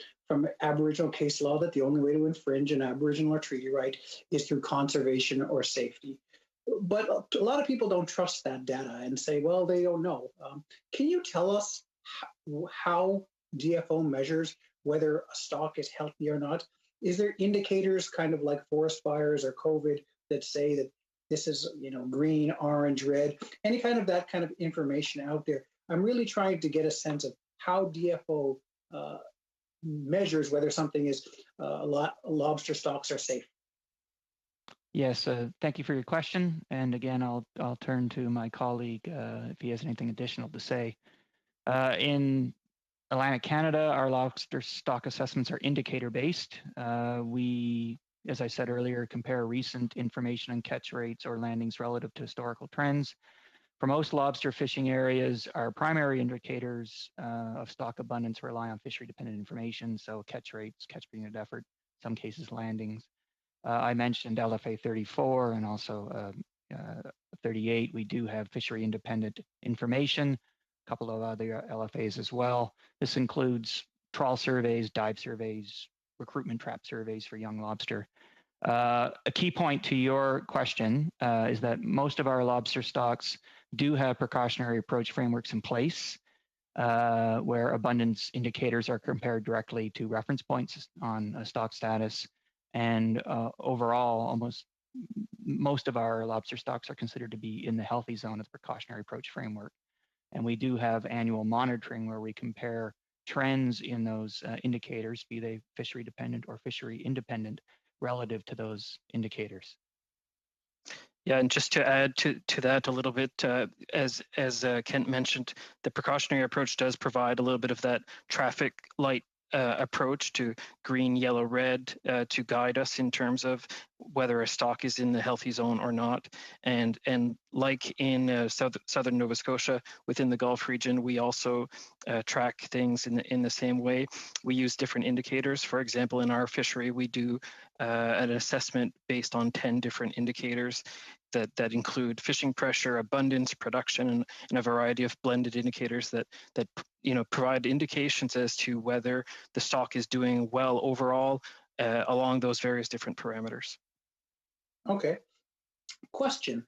Aboriginal case law that the only way to infringe an Aboriginal or treaty right is through conservation or safety. But a lot of people don't trust that data and say, well, they don't know. Can you tell us how DFO measures whether a stock is healthy or not? Is there indicators kind of like forest fires or COVID that say that this is, green, orange, red, any kind of that kind of information out there? I'm really trying to get a sense of how DFO measures whether something is lobster stocks are safe. Yes, thank you for your question. And again, I'll turn to my colleague if he has anything additional to say. In Atlantic Canada, our lobster stock assessments are indicator-based. We, as I said earlier, compare recent information on catch rates or landings relative to historical trends. For most lobster fishing areas, our primary indicators of stock abundance rely on fishery-dependent information, so catch rates, catch per unit effort, some cases landings. I mentioned LFA 34 and also 38. We do have fishery-independent information, a couple of other LFAs as well. This includes trawl surveys, dive surveys, recruitment trap surveys for young lobster. A key point to your question is that most of our lobster stocks do have precautionary approach frameworks in place where abundance indicators are compared directly to reference points on stock status. And overall, most of our lobster stocks are considered to be in the healthy zone of the precautionary approach framework. And we do have annual monitoring where we compare trends in those indicators, be they fishery dependent or fishery independent, relative to those indicators. Yeah, and just to add to that a little bit, as Kent mentioned, the precautionary approach does provide a little bit of that traffic light approach to green, yellow, red to guide us in terms of whether a stock is in the healthy zone or not. And like in southern Nova Scotia, within the Gulf region, we also track things in the same way. We use different indicators. For example, in our fishery, we do an assessment based on 10 different indicators that include fishing pressure, abundance, production, and a variety of blended indicators that provide indications as to whether the stock is doing well overall along those various different parameters. Okay. Question.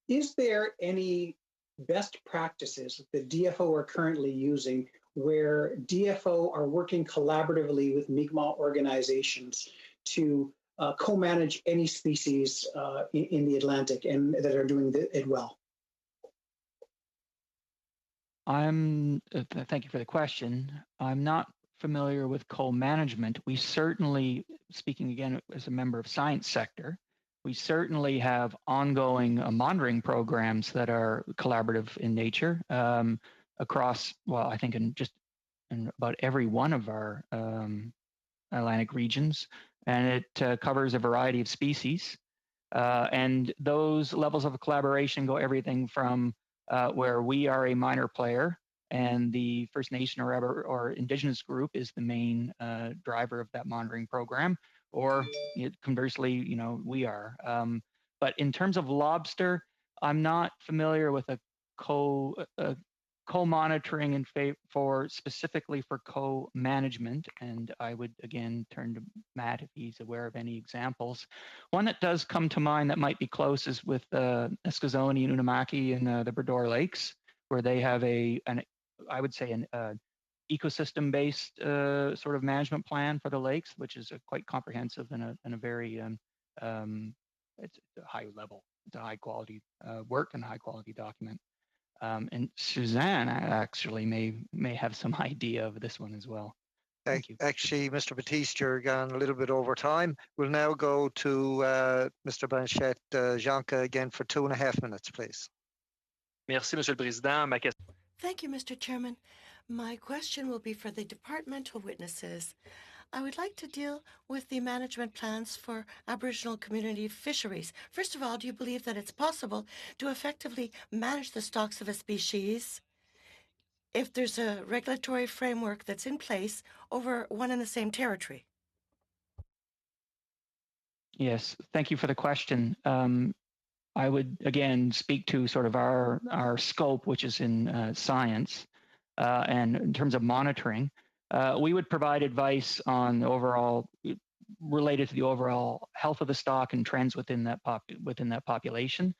Is there any best practices that DFO are currently using where DFO are working collaboratively with Mi'kmaq organizations to co-manage any species in the Atlantic and that are doing it well? Thank you for the question. I'm not familiar with co-management. We certainly, speaking again as a member of science sector, we certainly have ongoing monitoring programs that are collaborative in nature across, well, I think in about every one of our Atlantic regions, and it covers a variety of species. And those levels of collaboration go everything from where we are a minor player and the First Nation or Indigenous group is the main driver of that monitoring program, or conversely, we are. But in terms of lobster, I'm not familiar with a co-monitoring and for specifically for co-management. And I would again turn to Matt if he's aware of any examples. One that does come to mind that might be close is with Eskazoni and Unamaki in the Bredor Lakes, where they have an ecosystem-based sort of management plan for the lakes, which is quite comprehensive and a very it's a high level, it's a high quality work and high quality document. And Suzanne actually may have some idea of this one as well. Thank you. Actually, Mr. Batiste, you're gone a little bit over time. We'll now go to Mr. Blanchette Janka again for 2.5 minutes, please. Merci, Monsieur le Président. Ma question. Thank you, Mr. Chairman. My question will be for the departmental witnesses. I would like to deal with the management plans for Aboriginal community fisheries. First of all, do you believe that it's possible to effectively manage the stocks of a species if there's a regulatory framework that's in place over one and the same territory? Yes, thank you for the question. I would again speak to sort of our scope, which is in science, and in terms of monitoring, we would provide advice on the overall related to the overall health of the stock and trends within that population,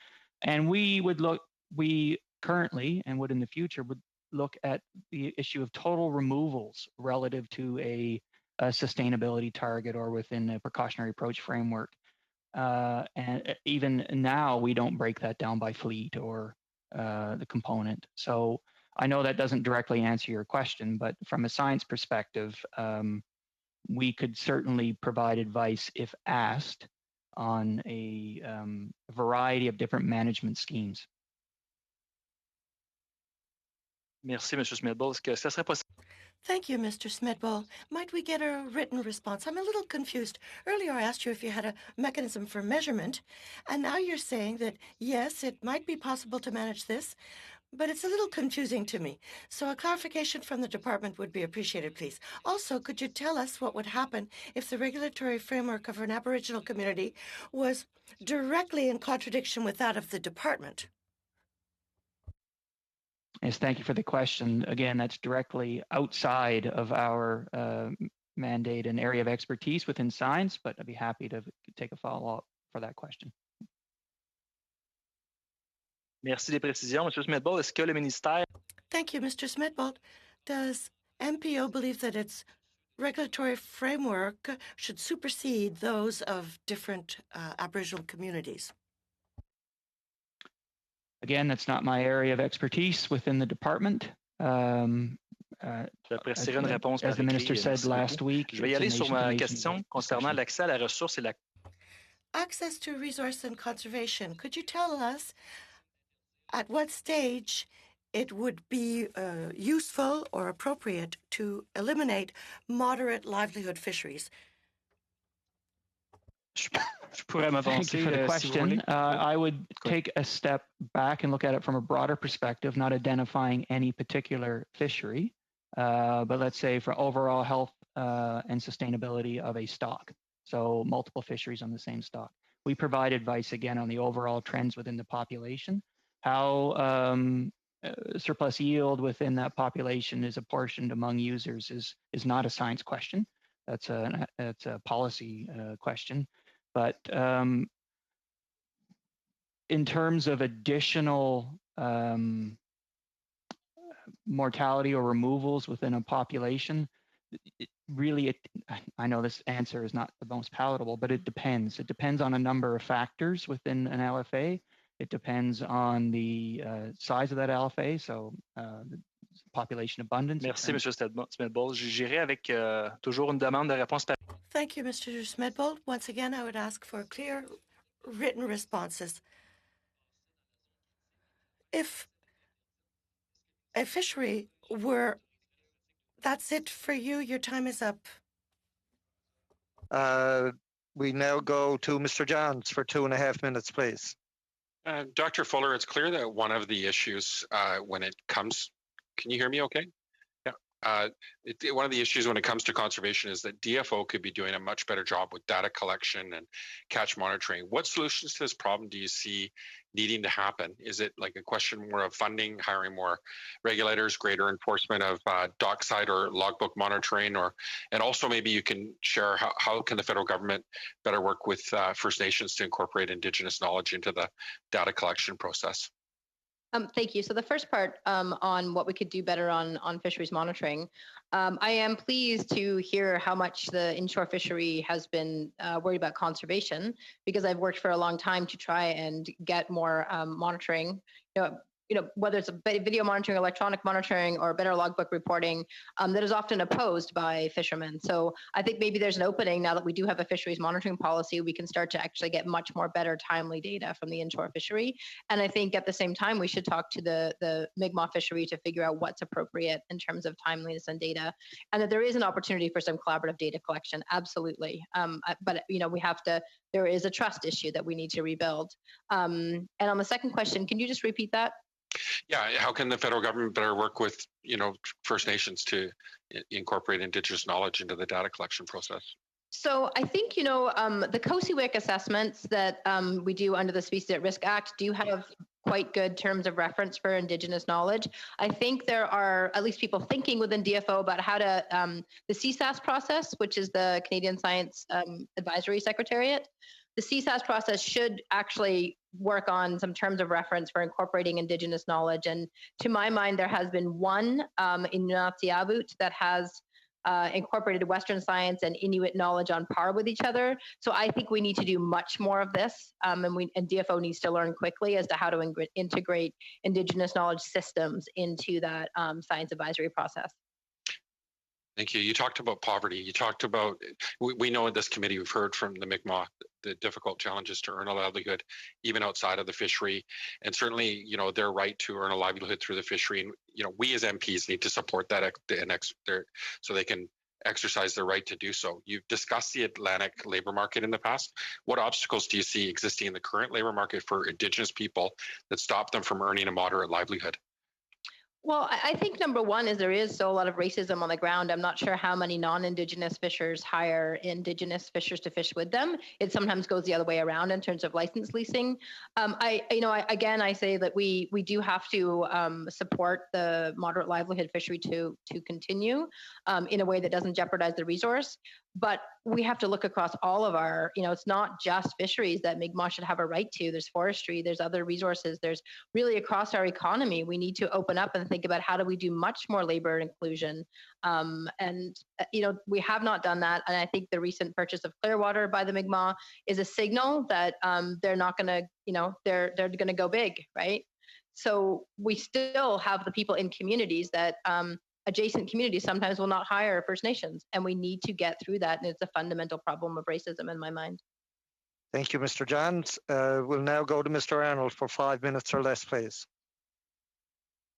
and we currently and would in the future would look at the issue of total removals relative to a sustainability target or within a precautionary approach framework. And even now, we don't break that down by fleet or the component. So I know that doesn't directly answer your question, but from a science perspective, we could certainly provide advice if asked on a variety of different management schemes. Merci, Monsieur Smedball. Est-ce que ça serait possible? Thank you, Mr. Smedball. Might we get a written response? I'm a little confused. Earlier, I asked you if you had a mechanism for measurement, and now you're saying that, yes, it might be possible to manage this, but it's a little confusing to me. So a clarification from the department would be appreciated, please. Also, could you tell us what would happen if the regulatory framework of an Aboriginal community was directly in contradiction with that of the department? Yes, thank you for the question. Again, that's directly outside of our mandate and area of expertise within science, but I'd be happy to take a follow-up for that question. Merci des précisions, Monsieur Smedball. Est-ce que le ministère? Thank you, Mr. Smedball. Does MPO believe that its regulatory framework should supersede those of different Aboriginal communities? Again, that's not my area of expertise within the department. As the minister said last week, je vais y aller sur ma question concernant l'accès à la ressource et la access to resource and conservation. Could you tell us at what stage it would be useful or appropriate to eliminate moderate livelihood fisheries? Thank you for the question. I would take a step back and look at it from a broader perspective, not identifying any particular fishery, but let's say for overall health and sustainability of a stock. So multiple fisheries on the same stock. We provide advice again on the overall trends within the population, how surplus yield within that population is apportioned among users is not a science question. That's a policy question. But in terms of additional mortality or removals within a population, I know this answer is not the most palatable, but it depends. It depends on a number of factors within an LFA. It depends on the size of that LFA, so population abundance. Merci, Monsieur Smedball. J'irai avec toujours une demande de réponse. Thank you, Mr. Smedball. Once again, I would ask for clear written responses. If a fishery were, that's it for you, your time is up. We now go to Mr. Johns for 2.5 minutes, please. Dr. Fuller, it's clear that one of the issues when it comes, can you hear me okay? Yeah. one of the issues when it comes to conservation is that DFO could be doing a much better job with data collection and catch monitoring. What solutions to this problem do you see needing to happen? Is it like a question more of funding, hiring more regulators, greater enforcement of dockside or logbook monitoring, and also maybe you can share how can the federal government better work with First Nations to incorporate Indigenous knowledge into the data collection process? Thank you. So the first part on what we could do better on fisheries monitoring, I am pleased to hear how much the inshore fishery has been worried about conservation, because I've worked for a long time to try and get more monitoring. Whether it's a video monitoring, electronic monitoring, or better logbook reporting, that is often opposed by fishermen. So I think maybe there's an opening now that we do have a fisheries monitoring policy. We can start to actually get much more better timely data from the inshore fishery. And I think at the same time, we should talk to the Mi'kmaq fishery to figure out what's appropriate in terms of timeliness and data, and that there is an opportunity for some collaborative data collection, absolutely. But we have to, there is a trust issue that we need to rebuild. And on the second question, can you just repeat that? Yeah, how can the federal government better work with First Nations to incorporate Indigenous knowledge into the data collection process? So I think the COSIWIC assessments that we do under the Species at Risk Act do have quite good terms of reference for Indigenous knowledge. I think there are at least people thinking within DFO about how to the CSAS process, which is the Canadian Science Advisory Secretariat. The CSAS process should actually work on some terms of reference for incorporating Indigenous knowledge. And to my mind, there has been one in Nunatsiavut that has incorporated Western science and Inuit knowledge on par with each other. So I think we need to do much more of this, and DFO needs to learn quickly as to how to integrate Indigenous knowledge systems into that science advisory process. Thank you. You talked about poverty. You talked about, we know in this committee, we've heard from the Mi'kmaq, the difficult challenges to earn a livelihood, even outside of the fishery. And certainly, their right to earn a livelihood through the fishery. And, we as MPs need to support that so they can exercise their right to do so. You've discussed the Atlantic labor market in the past. What obstacles do you see existing in the current labor market for Indigenous people that stop them from earning a moderate livelihood? Well, I think number one is there is still a lot of racism on the ground. I'm not sure how many non-Indigenous fishers hire Indigenous fishers to fish with them. It sometimes goes the other way around in terms of license leasing. I say that we do have to support the moderate livelihood fishery to continue in a way that doesn't jeopardize the resource. But we have to look across all of our, it's not just fisheries that Mi'kmaq should have a right to. There's forestry, there's other resources, there's really across our economy. We need to open up and think about how do we do much more labor inclusion. We have not done that. And I think the recent purchase of Clearwater by the Mi'kmaq is a signal that they're not going to, they're going to go big, right? So we still have the people in communities that, adjacent communities sometimes will not hire First Nations, and we need to get through that. And it's a fundamental problem of racism in my mind. Thank you, Mr. Johns. We'll now go to Mr. Arnold for 5 minutes or less, please.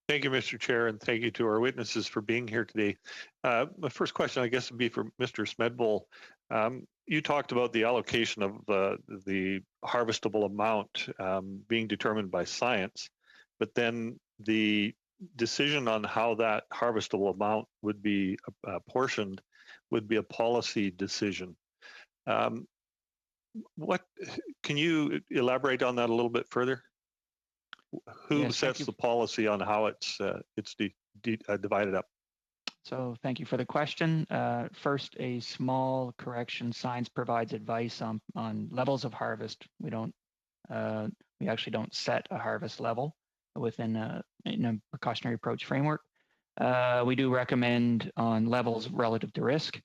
Thank you, Mr. Chair, and thank you to our witnesses for being here today. My first question, I guess, would be for Mr. Smedbull. You talked about the allocation of the harvestable amount being determined by science, but then the decision on how that harvestable amount would be apportioned would be a policy decision. What can you elaborate on that a little bit further? Who sets the policy on how it's divided up? So thank you for the question. First, a small correction. Science provides advice on levels of harvest. We actually don't set a harvest level within a precautionary approach framework. We do recommend on levels relative to risk.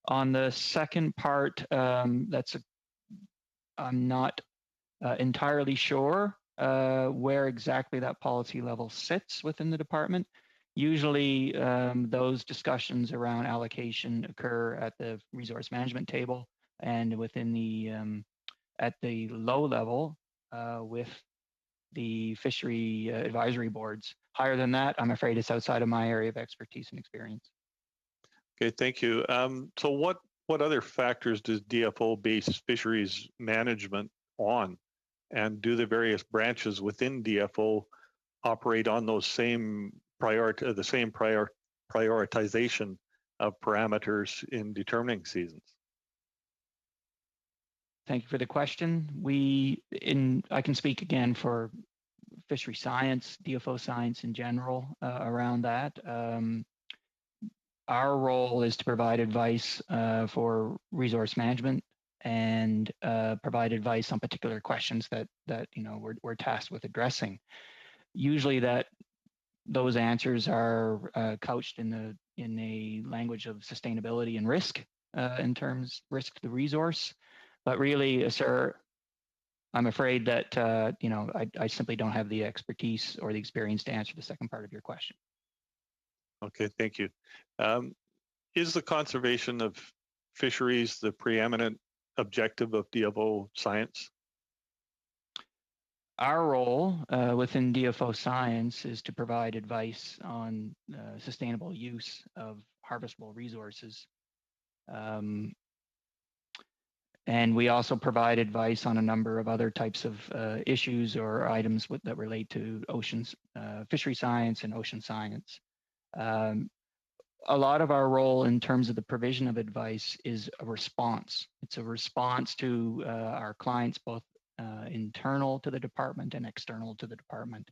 On the second part, I'm not entirely sure where exactly that policy level sits within the department. Usually those discussions around allocation occur at the resource management table and within the at the low level with the fishery advisory boards. Higher than that, I'm afraid it's outside of my area of expertise and experience. Okay, thank you. So what other factors does DFO base fisheries management on? And do the various branches within DFO operate on those same prioritization of parameters in determining seasons? Thank you for the question. I can speak again for fishery science, DFO science in general around that. Our role is to provide advice for resource management and provide advice on particular questions that we're tasked with addressing. Usually those answers are couched in a language of sustainability and risk in terms risk to the resource. But really, sir, I'm afraid that I simply don't have the expertise or the experience to answer the second part of your question. Okay, thank you. Is the conservation of fisheries the preeminent objective of DFO science? Our role within DFO science is to provide advice on sustainable use of harvestable resources. And we also provide advice on a number of other types of issues or items that relate to oceans, fishery science and ocean science. A lot of our role in terms of the provision of advice is a response. It's a response to our clients, both internal to the department and external to the department.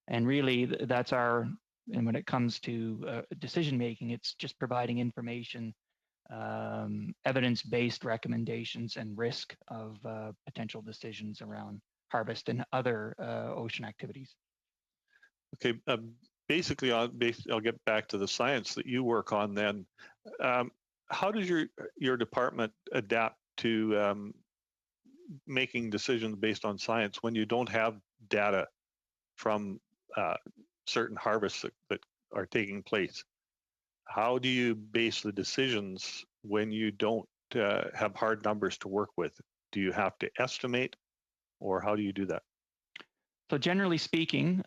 And really and when it comes to decision making, it's just providing information, evidence-based recommendations and risk of potential decisions around harvest and other ocean activities. Okay, basically, I'll get back to the science that you work on then. How does your department adapt to making decisions based on science when you don't have data from certain harvests that are taking place? How do you base the decisions when you don't have hard numbers to work with? Do you have to estimate, or how do you do that? So generally speaking,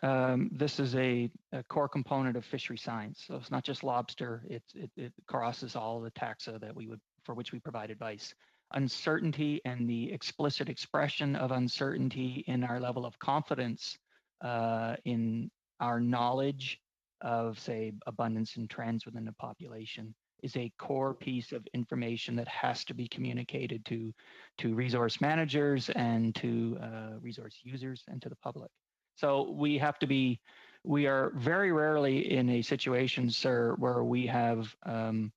this is a core component of fishery science. So it's not just lobster, it crosses all the taxa for which we provide advice. Uncertainty and the explicit expression of uncertainty in our level of confidence in our knowledge of, say, abundance and trends within the population is a core piece of information that has to be communicated to resource managers and to resource users and to the public. So we are very rarely in a situation, sir, where we have a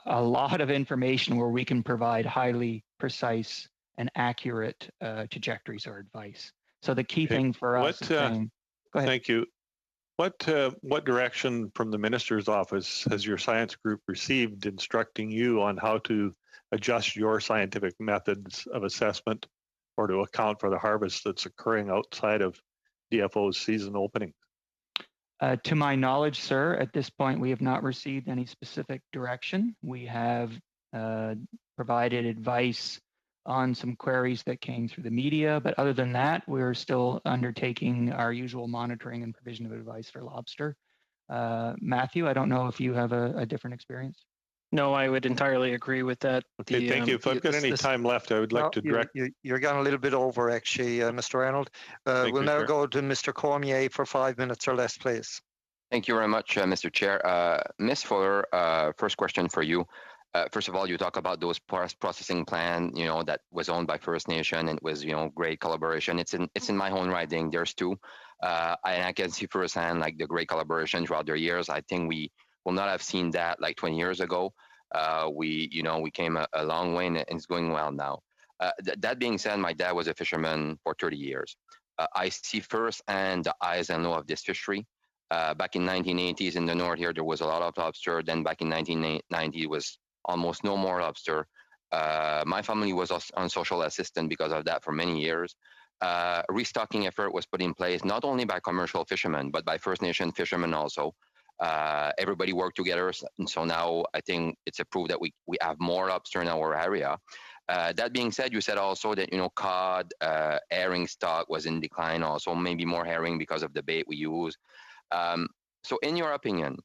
lot of information where we can provide highly precise and accurate trajectories or advice. So the key thing for us is saying, go ahead. Thank you. What direction from the minister's office has your science group received instructing you on how to adjust your scientific methods of assessment or to account for the harvest that's occurring outside of DFO's season opening? To my knowledge, sir, at this point, we have not received any specific direction. We have provided advice on some queries that came through the media, but other than that, we're still undertaking our usual monitoring and provision of advice for lobster. Matthew, I don't know if you have a different experience. No, I would entirely agree with that. Okay, thank you. If I've got any time left, I would like to direct. You're going a little bit over, actually, Mr. Arnold. We'll now go to Mr. Cormier for 5 minutes or less, please. Thank you very much, Mr. Chair. Ms. Fuller, first question for you. First of all, you talk about those processing plan, that was owned by First Nation, and it was, great collaboration. It's in my own writing. There's two, and I can see firsthand like the great collaboration throughout their years. I think we will not have seen that like 20 years ago. We came a long way, and it's going well now. That being said, my dad was a fisherman for 30 years. I see firsthand the highs and lows of this fishery. Back in 1980s in the north here, there was a lot of lobster. Then back in 1990, it was almost no more lobster. My family was on social assistance because of that for many years. Restocking effort was put in place not only by commercial fishermen, but by First Nation fishermen also. Everybody worked together. And so now I think it's a proof that we have more lobster in our area. That being said, you said also that, cod, herring stock was in decline also, maybe more herring because of the bait we use. So in your opinion,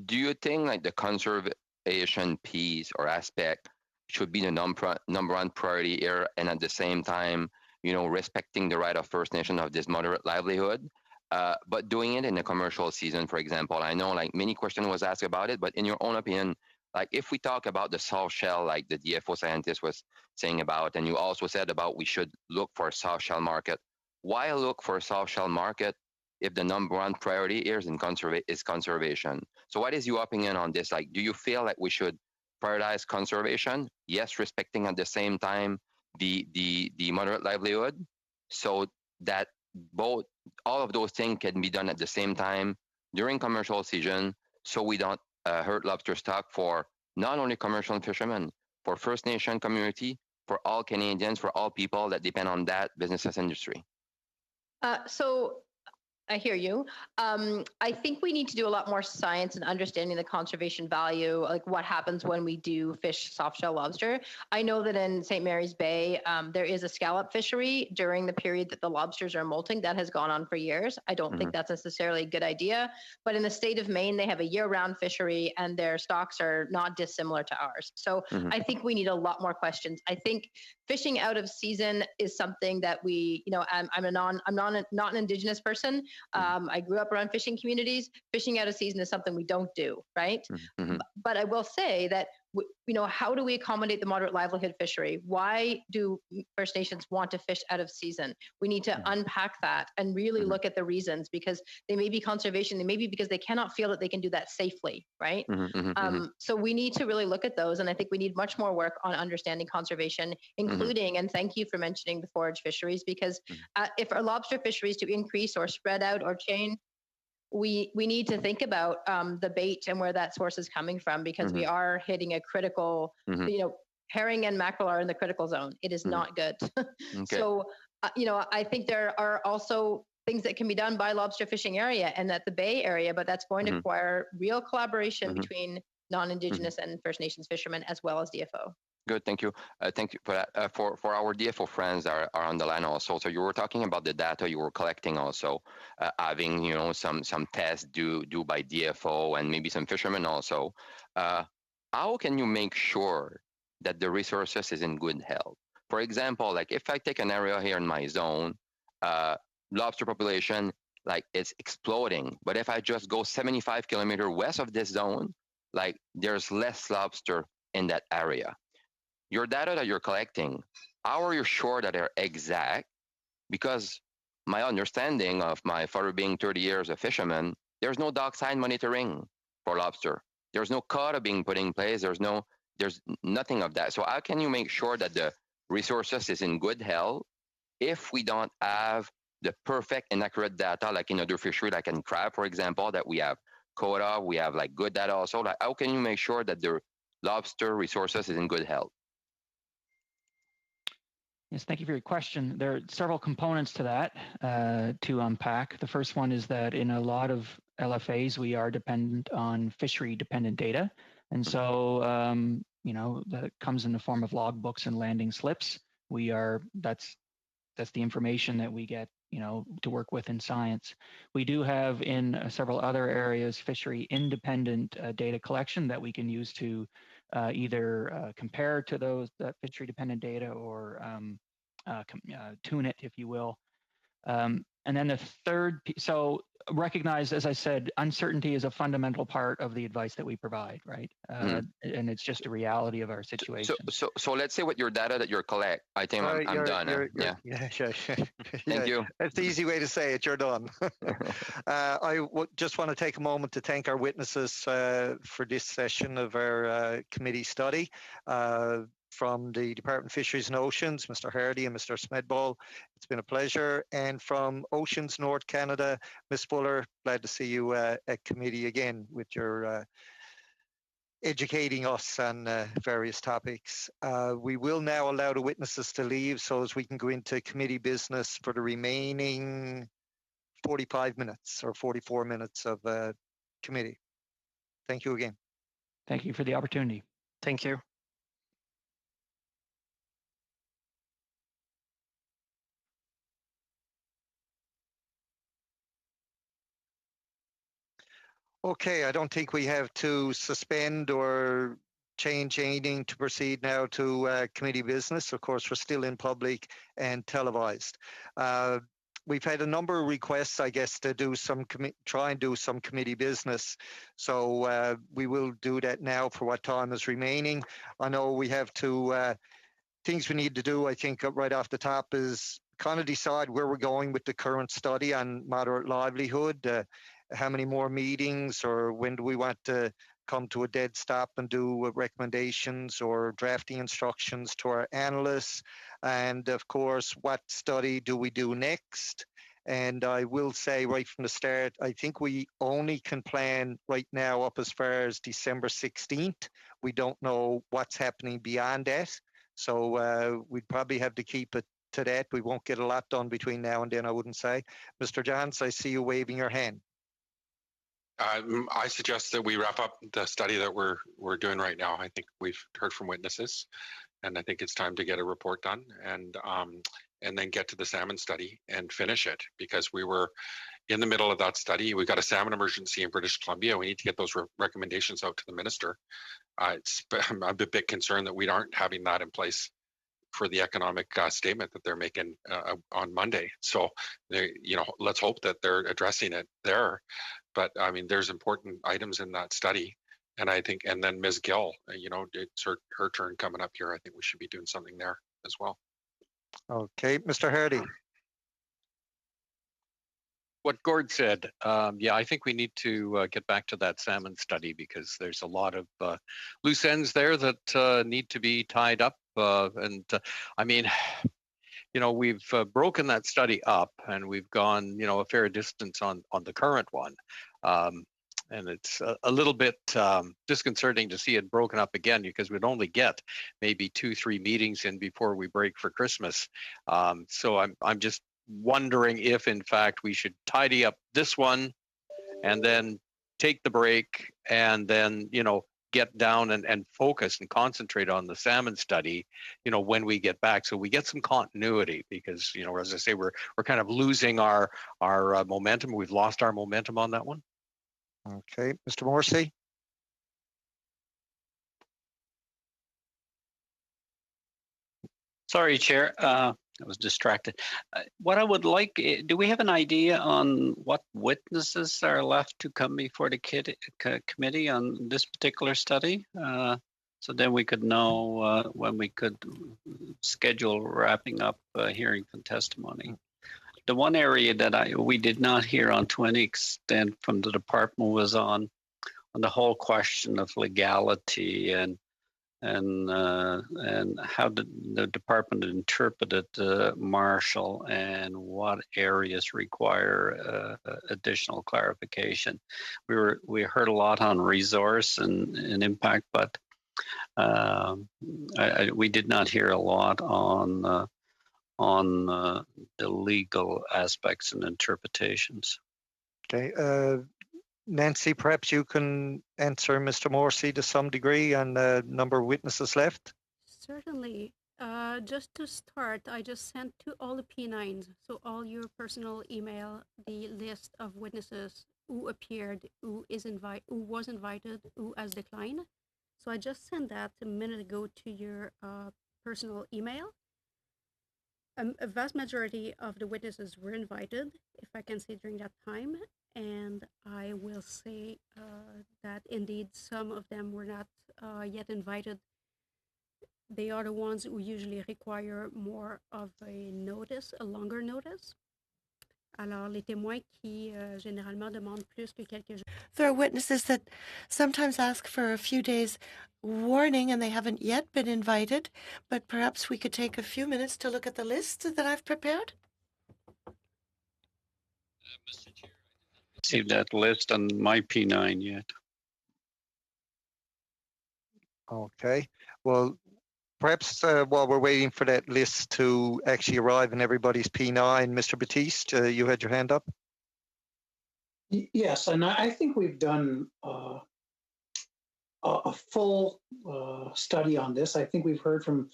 do you think like the conservation piece or aspect should be the number one priority here, and at the same time, respecting the right of First Nation of this moderate livelihood? but doing it in the commercial season, for example, I know like many questions was asked about it, but in your own opinion, like if we talk about the soft shell, like the DFO scientist was saying about, and you also said about we should look for a soft shell market. Why look for a soft shell market if the number one priority here is conservation? So what is your opinion on this? Like, do you feel like we should prioritize conservation? Yes, respecting at the same time the moderate livelihood, so that both all of those things can be done at the same time during commercial season, so we don't hurt lobster stock for not only commercial fishermen, for First Nation community, for all Canadians, for all people that depend on that business as industry. So I hear you. I think we need to do a lot more science and understanding the conservation value, like what happens when we do fish softshell lobster. I know that in St. Mary's Bay, there is a scallop fishery during the period that the lobsters are molting. That has gone on for years. I don't think that's necessarily a good idea. But in the state of Maine, they have a year-round fishery and their stocks are not dissimilar to ours. So I think we need a lot more questions. I think fishing out of season is something that we, I'm not an Indigenous person. I grew up around fishing communities. Fishing out of season is something we don't do, right? But I will say that, how do we accommodate the moderate livelihood fishery? Why do First Nations want to fish out of season? We need to unpack that and really look at the reasons, because they may be conservation, they may be because they cannot feel that they can do that safely, right? So we need to really look at those. And I think we need much more work on understanding conservation, including, and thank you for mentioning the forage fisheries, because if our lobster fisheries to increase or spread out or change, we need to think about the bait and where that source is coming from, because we are hitting a critical, herring and mackerel are in the critical zone. It is not good. So, I think there are also things that can be done by lobster fishing area and at the Bay Area, but that's going to require real collaboration between non-Indigenous and First Nations fishermen, as well as DFO. Good, thank you. Thank you for that. For our DFO friends are on the line also. So you were talking about the data you were collecting also, having some tests due by DFO and maybe some fishermen also. How can you make sure that the resources is in good health? For example, like if I take an area here in my zone, lobster population, like it's exploding. But if I just go 75 kilometers west of this zone, like there's less lobster in that area. Your data that you're collecting, how are you sure that they're exact? Because my understanding of my father being 30 years a fisherman, there's no dockside monitoring for lobster. There's no quota being put in place. There's nothing of that. So how can you make sure that the resources is in good health if we don't have the perfect and accurate data, like in other fishery, like in crab, for example, that we have quota, we have like good data also. Like how can you make sure that the lobster resources is in good health? Yes, thank you for your question. There are several components to that to unpack. The first one is that in a lot of LFAs, we are dependent on fishery-dependent data. And so, that comes in the form of logbooks and landing slips. That's the information that we get, to work with in science. We do have in several other areas fishery-independent data collection that we can use to either compare to that fishery-dependent data or tune it, if you will. And then the third, so recognize, as I said, uncertainty is a fundamental part of the advice that we provide, right? And it's just a reality of our situation. So let's say with your data that you collect, I think I'm done. Thank you. That's the easy way to say it. You're done. I just want to take a moment to thank our witnesses for this session of our committee study. From the Department of Fisheries and Oceans, Mr. Hardy and Mr. Smedball, it's been a pleasure. And from Oceans North Canada, Ms. Fuller, glad to see you at committee again with your educating us on various topics. We will now allow the witnesses to leave so as we can go into committee business for the remaining 45 minutes or 44 minutes of committee. Thank you again. Thank you for the opportunity. Thank you. Okay, I don't think we have to suspend or change anything to proceed now to committee business. Of course, we're still in public and televised. we've had a number of requests, I guess, to do some try and do some committee business. So we will do that now for what time is remaining. I know we have to things we need to do. I think right off the top is kind of decide where we're going with the current study on moderate livelihood. How many more meetings, or when do we want to come to a dead stop and do recommendations or drafting instructions to our analysts? And of course, what study do we do next? And I will say right from the start, I think we only can plan right now up as far as December 16th. We don't know what's happening beyond that. So we'd probably have to keep it to that. We won't get a lot done between now and then, I wouldn't say. Mr. Johns, I see you waving your hand. I suggest that we wrap up the study that we're doing right now. I think we've heard from witnesses, and I think it's time to get a report done and then get to the salmon study and finish it, because we were in the middle of that study. We've got a salmon emergency in British Columbia. We need to get those recommendations out to the minister. I'm a bit concerned that we aren't having that in place for the economic statement that they're making on Monday. So, let's hope that they're addressing it there. But I mean, there's important items in that study, and I think, and then Ms. Gill, it's her turn coming up here. I think we should be doing something there as well. Okay, Mr. Hardy. What Gord said, yeah, I think we need to get back to that salmon study, because there's a lot of loose ends there that need to be tied up. I mean, we've broken that study up, and we've gone, a fair distance on the current one. And it's a little bit disconcerting to see it broken up again, because we'd only get maybe 2-3 meetings in before we break for Christmas. So I'm just wondering if, in fact, we should tidy up this one and then take the break, and then, get down and focus and concentrate on the salmon study, when we get back, so we get some continuity, because, as I say, we're kind of losing our momentum. We've lost our momentum on that one. Okay, Mr. Morrissey. Sorry, Chair. I was distracted. What I would like, do we have an idea on what witnesses are left to come before the committee on this particular study? So then we could know when we could schedule wrapping up hearing from testimony. The one area that we did not hear on to any extent from the department was on the whole question of legality and how the department interpreted Marshall, and what areas require additional clarification. We heard a lot on resource and impact, but we did not hear a lot on the legal aspects and interpretations. Okay. Nancy, perhaps you can answer Mr. Morrissey to some degree on the number of witnesses left. Certainly. Just to start, I just sent to all the P9s, so all your personal email, the list of witnesses who appeared, who was invited, who has declined. So I just sent that a minute ago to your personal email. A vast majority of the witnesses were invited, if I can say, during that time. And I will say that indeed some of them were not yet invited. They are the ones who usually require more of a notice, a longer notice. Alors, les témoins qui généralement demandent plus que quelques jours. There are witnesses that sometimes ask for a few days warning and they haven't yet been invited, but perhaps we could take a few minutes to look at the list that I've prepared. Mr. Chair, I didn't see that list on my P9 yet. Okay. Well, perhaps while we're waiting for that list to actually arrive in everybody's P9, Mr. Batiste, you had your hand up. Yes, and I think we've done a full study on this. I think we've heard from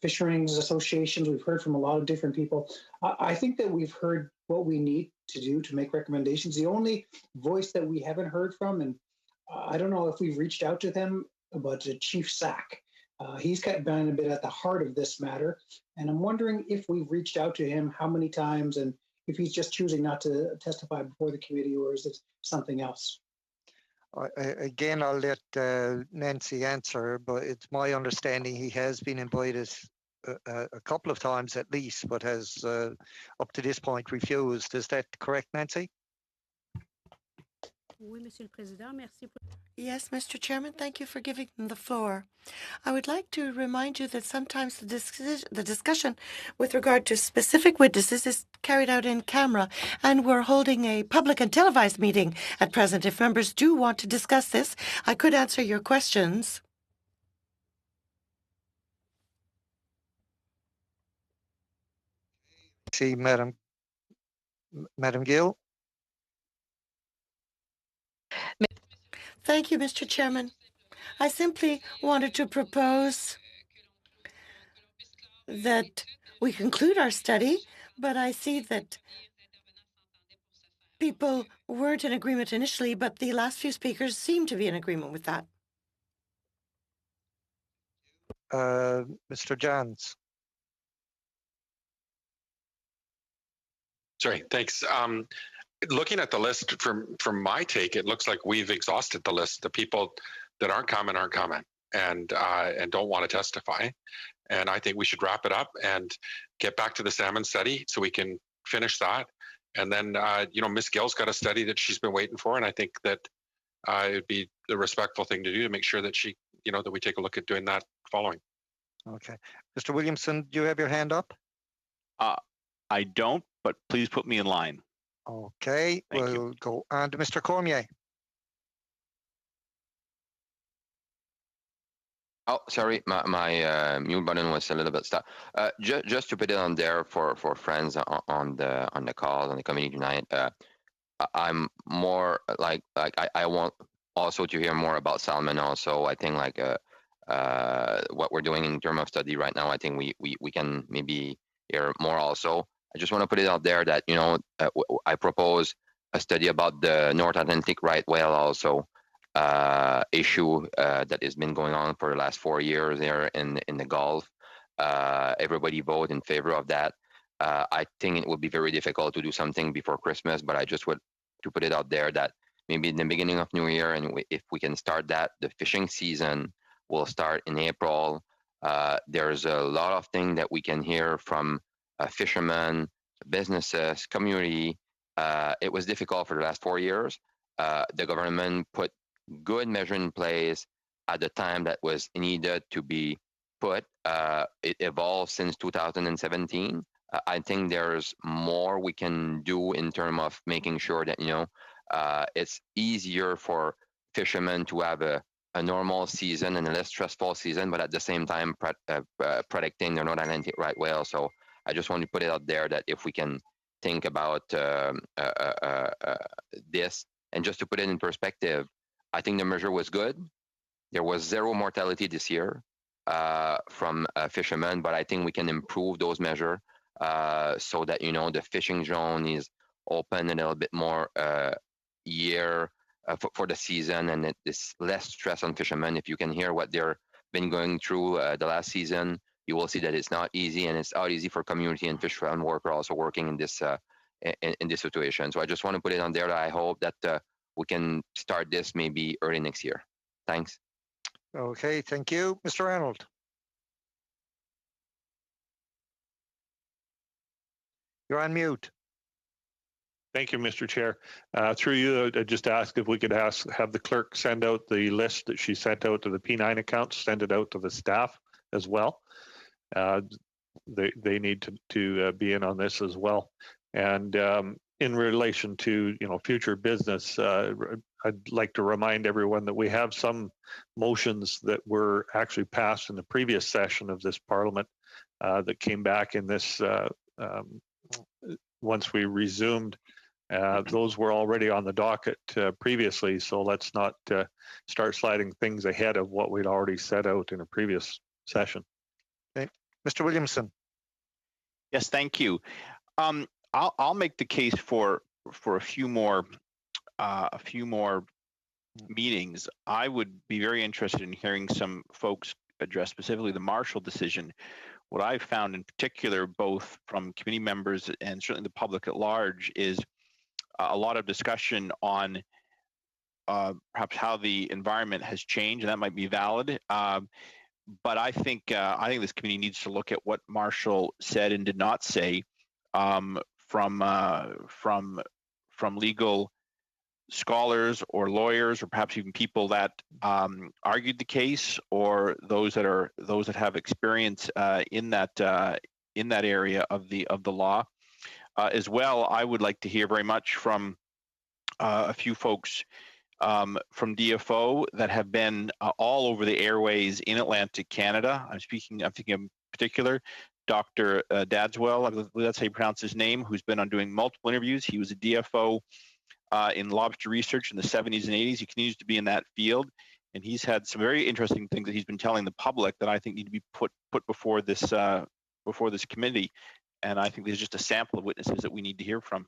fisheries associations. We've heard from a lot of different people. I think that we've heard what we need to do to make recommendations. The only voice that we haven't heard from, and I don't know if we've reached out to them, but Chief Sack. He's been a bit at the heart of this matter, and I'm wondering if we've reached out to him, how many times, and if he's just choosing not to testify before the committee, or is it something else? Again, I'll let Nancy answer, but it's my understanding he has been invited a couple of times at least, but has up to this point refused. Is that correct, Nancy? Oui, Monsieur le Président, merci. Yes, Mr. Chairman, thank you for giving them the floor. I would like to remind you that sometimes the discussion with regard to specific witnesses is carried out in camera, and we're holding a public and televised meeting at present. If members do want to discuss this, I could answer your questions. See, Madam Gill. Thank you, Mr. Chairman. I simply wanted to propose that we conclude our study, but I see that people weren't in agreement initially, but the last few speakers seem to be in agreement with that. Mr. Johns. Sorry, thanks. Looking at the list from my take, it looks like we've exhausted the list. The people that aren't coming, and don't want to testify. And I think we should wrap it up and get back to the salmon study so we can finish that. And then, Ms. Gill's got a study that she's been waiting for, and I think that it'd be the respectful thing to do to make sure that she, that we take a look at doing that following. Okay, Mr. Williamson, do you have your hand up? I don't, but please put me in line. Okay, we'll go on to Mr. Cormier. Oh, sorry, my mute button was a little bit stuck. Just to put it on there for friends on the call on the committee tonight. I'm more like I want also to hear more about salmon. Also, I think what we're doing in terms of study right now, I think we can maybe hear more also. I just want to put it out there that I propose a study about the North Atlantic right whale also. Issue that has been going on for the last 4 years there in the Gulf. Everybody vote in favor of that. I think it would be very difficult to do something before Christmas, but I just would to put it out there that maybe in the beginning of New Year, and if we can start that, the fishing season will start in April. There's a lot of things that we can hear from fishermen, businesses, community. It was difficult for the last 4 years. The government put good measure in place at the time that was needed to be put. It evolved since 2017. I think there's more we can do in terms of making sure that it's easier for fishermen to have a normal season and a less stressful season, but at the same time protecting the North Atlantic right whale. So I just want to put it out there that if we can think about this, and just to put it in perspective, I think the measure was good. There was 0 mortality this year from fishermen, but I think we can improve those measures so that the fishing zone is open a little bit more year for the season, and it's less stress on fishermen. If you can hear what they've been going through the last season, you will see that it's not easy, and it's not easy for community and fish farm worker also working in this in this situation. So I just want to put it on there that I hope that we can start this maybe early next year. Thanks. Okay, thank you. Mr. Arnold. You're on mute. Thank you, Mr. Chair. Through you, I just ask if we could have the clerk send out the list that she sent out to the P9 accounts, send it out to the staff as well. They need to be in on this as well. And in relation to future business, I'd like to remind everyone that we have some motions that were actually passed in the previous session of this Parliament that came back in this once we resumed. Those were already on the docket previously, so let's not start sliding things ahead of what we'd already set out in a previous session. Okay. Mr. Williamson. Yes, thank you. I'll make the case for a few more meetings. I would be very interested in hearing some folks address specifically the Marshall decision, what I've found in particular, both from committee members and certainly the public at large, is a lot of discussion on perhaps how the environment has changed, and that might be valid. But I think this committee needs to look at what Marshall said and did not say from legal scholars or lawyers, or perhaps even people that argued the case, or those that have experience in that area of the law. As well, I would like to hear very much from a few folks from DFO that have been all over the airways in Atlantic Canada. I'm thinking in particular Dr. Dadswell, I believe that's how you pronounce his name, who's been on doing multiple interviews. He was a DFO in lobster research in the 70s and 80s. He continues to be in that field, and he's had some very interesting things that he's been telling the public that I think need to be put before this committee. And I think there's just a sample of witnesses that we need to hear from.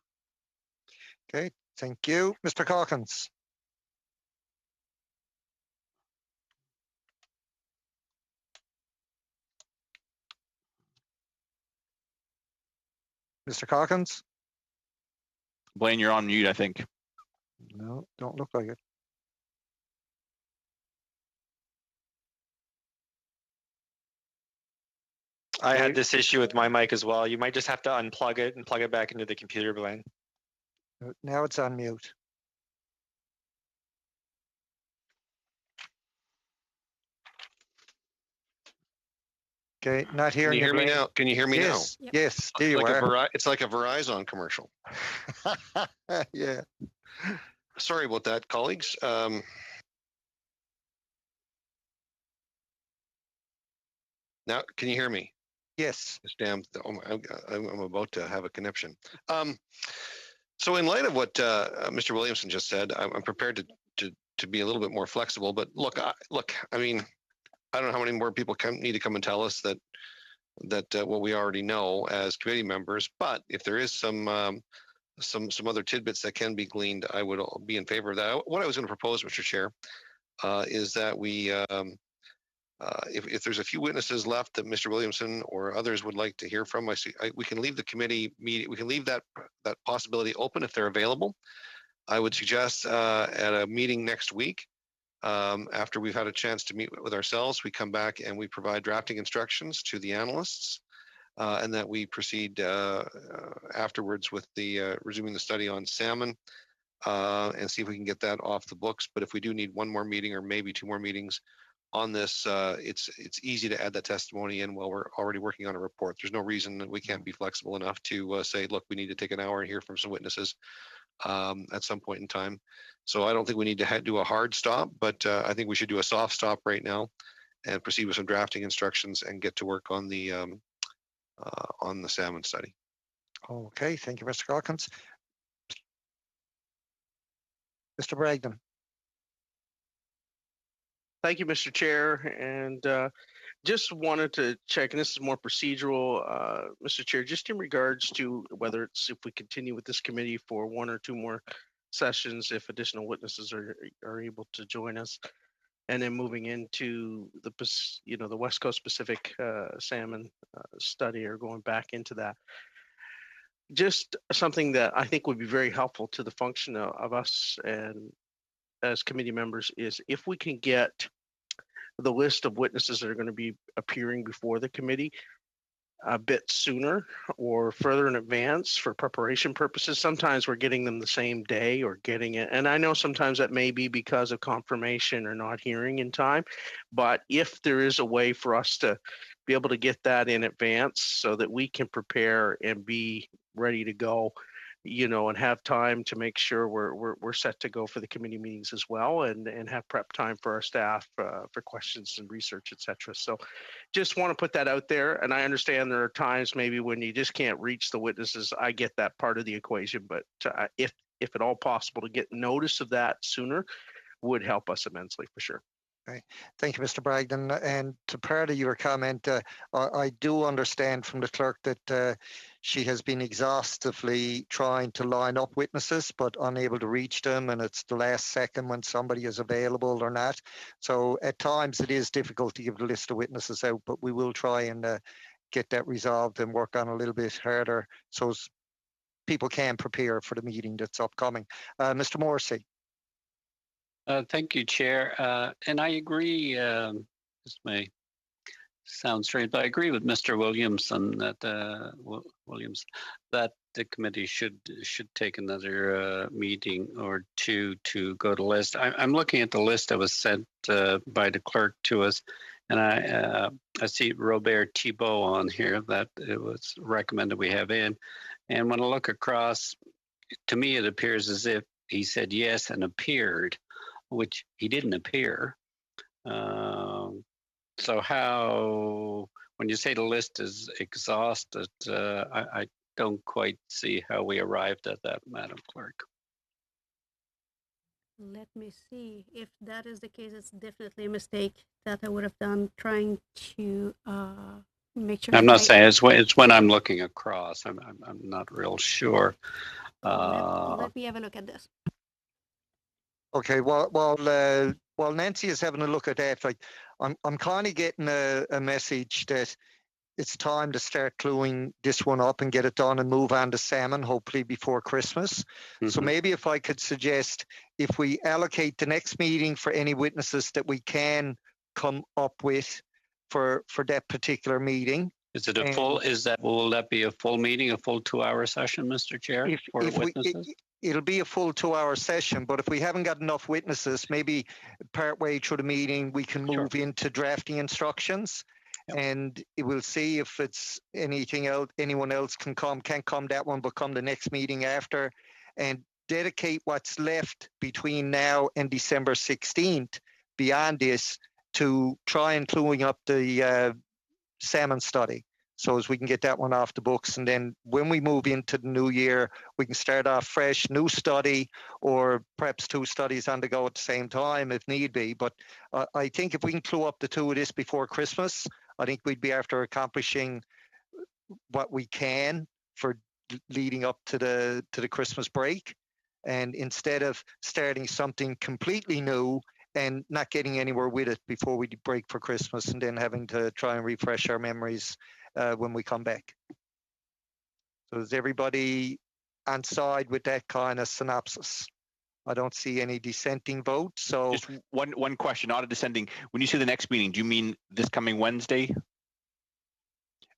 Okay, thank you. Mr. Calkins. Mr. Calkins? Blaine, you're on mute, I think. No, don't look like it. I had this issue with my mic as well. You might just have to unplug it and plug it back into the computer, Blaine. Now it's on mute. Okay, not hearing. Can you hear me now? Can you hear me now? Yep. Yes, there you are. It's like a Verizon commercial. Yeah. Sorry about that, colleagues. Now, can you hear me? Yes. This damn, I'm about to have a conniption. So in light of what Mr. Williamson just said, I'm prepared to be a little bit more flexible. But look, I mean, I don't know how many more people need to come and tell us that what we already know as committee members. But if there is some other tidbits that can be gleaned, I would be in favor of that. What I was going to propose, Mr. Chair, is that we, if there's a few witnesses left that Mr. Williamson or others would like to hear from, we can leave the committee meeting. We can leave that possibility open if they're available. I would suggest at a meeting next week, after we've had a chance to meet with ourselves, we come back and we provide drafting instructions to the analysts, and that we proceed afterwards with the resuming the study on salmon, and see if we can get that off the books. But if we do need one more meeting or maybe two more meetings on this, it's easy to add that testimony in while we're already working on a report. There's no reason that we can't be flexible enough to say, look, we need to take an hour and hear from some witnesses at some point in time. So I don't think we need to do a hard stop, but I think we should do a soft stop right now and proceed with some drafting instructions and get to work on the salmon study. Okay, thank you, Mr. Calkins. Mr. Bragdon. Thank you, Mr. Chair, and just wanted to check, and this is more procedural, Mr. Chair, just in regards to whether it's if we continue with this committee for one or two more sessions, if additional witnesses are able to join us, and then moving into the West Coast Pacific salmon study, or going back into that. Just something that I think would be very helpful to the function of us and as committee members is if we can get the list of witnesses that are going to be appearing before the committee a bit sooner or further in advance for preparation purposes. Sometimes we're getting them the same day or getting it. And I know sometimes that may be because of confirmation or not hearing in time. But if there is a way for us to be able to get that in advance so that we can prepare and be ready to go, and have time to make sure we're set to go for the committee meetings as well, and have prep time for our staff for questions and research, et cetera. So just want to put that out there. And I understand there are times maybe when you just can't reach the witnesses. I get that part of the equation, but if at all possible to get notice of that sooner would help us immensely for sure. Okay. Thank you, Mr. Bragdon. And to part of your comment, I do understand from the clerk that she has been exhaustively trying to line up witnesses, but unable to reach them. And it's the last second when somebody is available or not. So at times it is difficult to give the list of witnesses out, but we will try and get that resolved and work on a little bit harder so people can prepare for the meeting that's upcoming. Mr. Morrissey. Thank you, Chair. And I agree, this may sound strange, but I agree with Mr. Williamson that that the committee should take another meeting or two to go to list. I'm looking at the list that was sent by the clerk to us, and I see Robert Thibault on here that it was recommended we have in. And when I look across, to me it appears as if he said yes and appeared, which he didn't appear. So how, when you say the list is exhausted, I don't quite see how we arrived at that, Madam Clerk. Let me see. If that is the case, it's definitely a mistake that I would have done trying to make sure. I'm not saying it's when I'm looking across. I'm not real sure. Let me have a look at this. Okay, while Nancy is having a look at that, like I'm kind of getting a message that it's time to start cluing this one up and get it done and move on to salmon, hopefully before Christmas. So maybe if I could suggest, if we allocate the next meeting for any witnesses that we can come up with for that particular meeting. Is it a full? Will that be a full meeting, a full 2-hour session, Mr. Chair, for witnesses? It'll be a full 2-hour session, but if we haven't got enough witnesses, maybe partway through the meeting, we can move into drafting instructions. And we'll see if it's anything else, anyone else can't come that one, but come the next meeting after, and dedicate what's left between now and December 16th beyond this to try and cluing up the salmon study. So as we can get that one off the books, and then when we move into the new year, we can start off fresh, new study, or perhaps 2 studies on the go at the same time if need be. But I think if we can clue up the 2 of this before Christmas, I think we'd be after accomplishing what we can for leading up to the Christmas break. And instead of starting something completely new and not getting anywhere with it before we break for Christmas, and then having to try and refresh our memories when we come back. So is everybody on side with that kind of synopsis? I don't see any dissenting votes. So just one question, not a dissenting. When you say the next meeting, do you mean this coming Wednesday?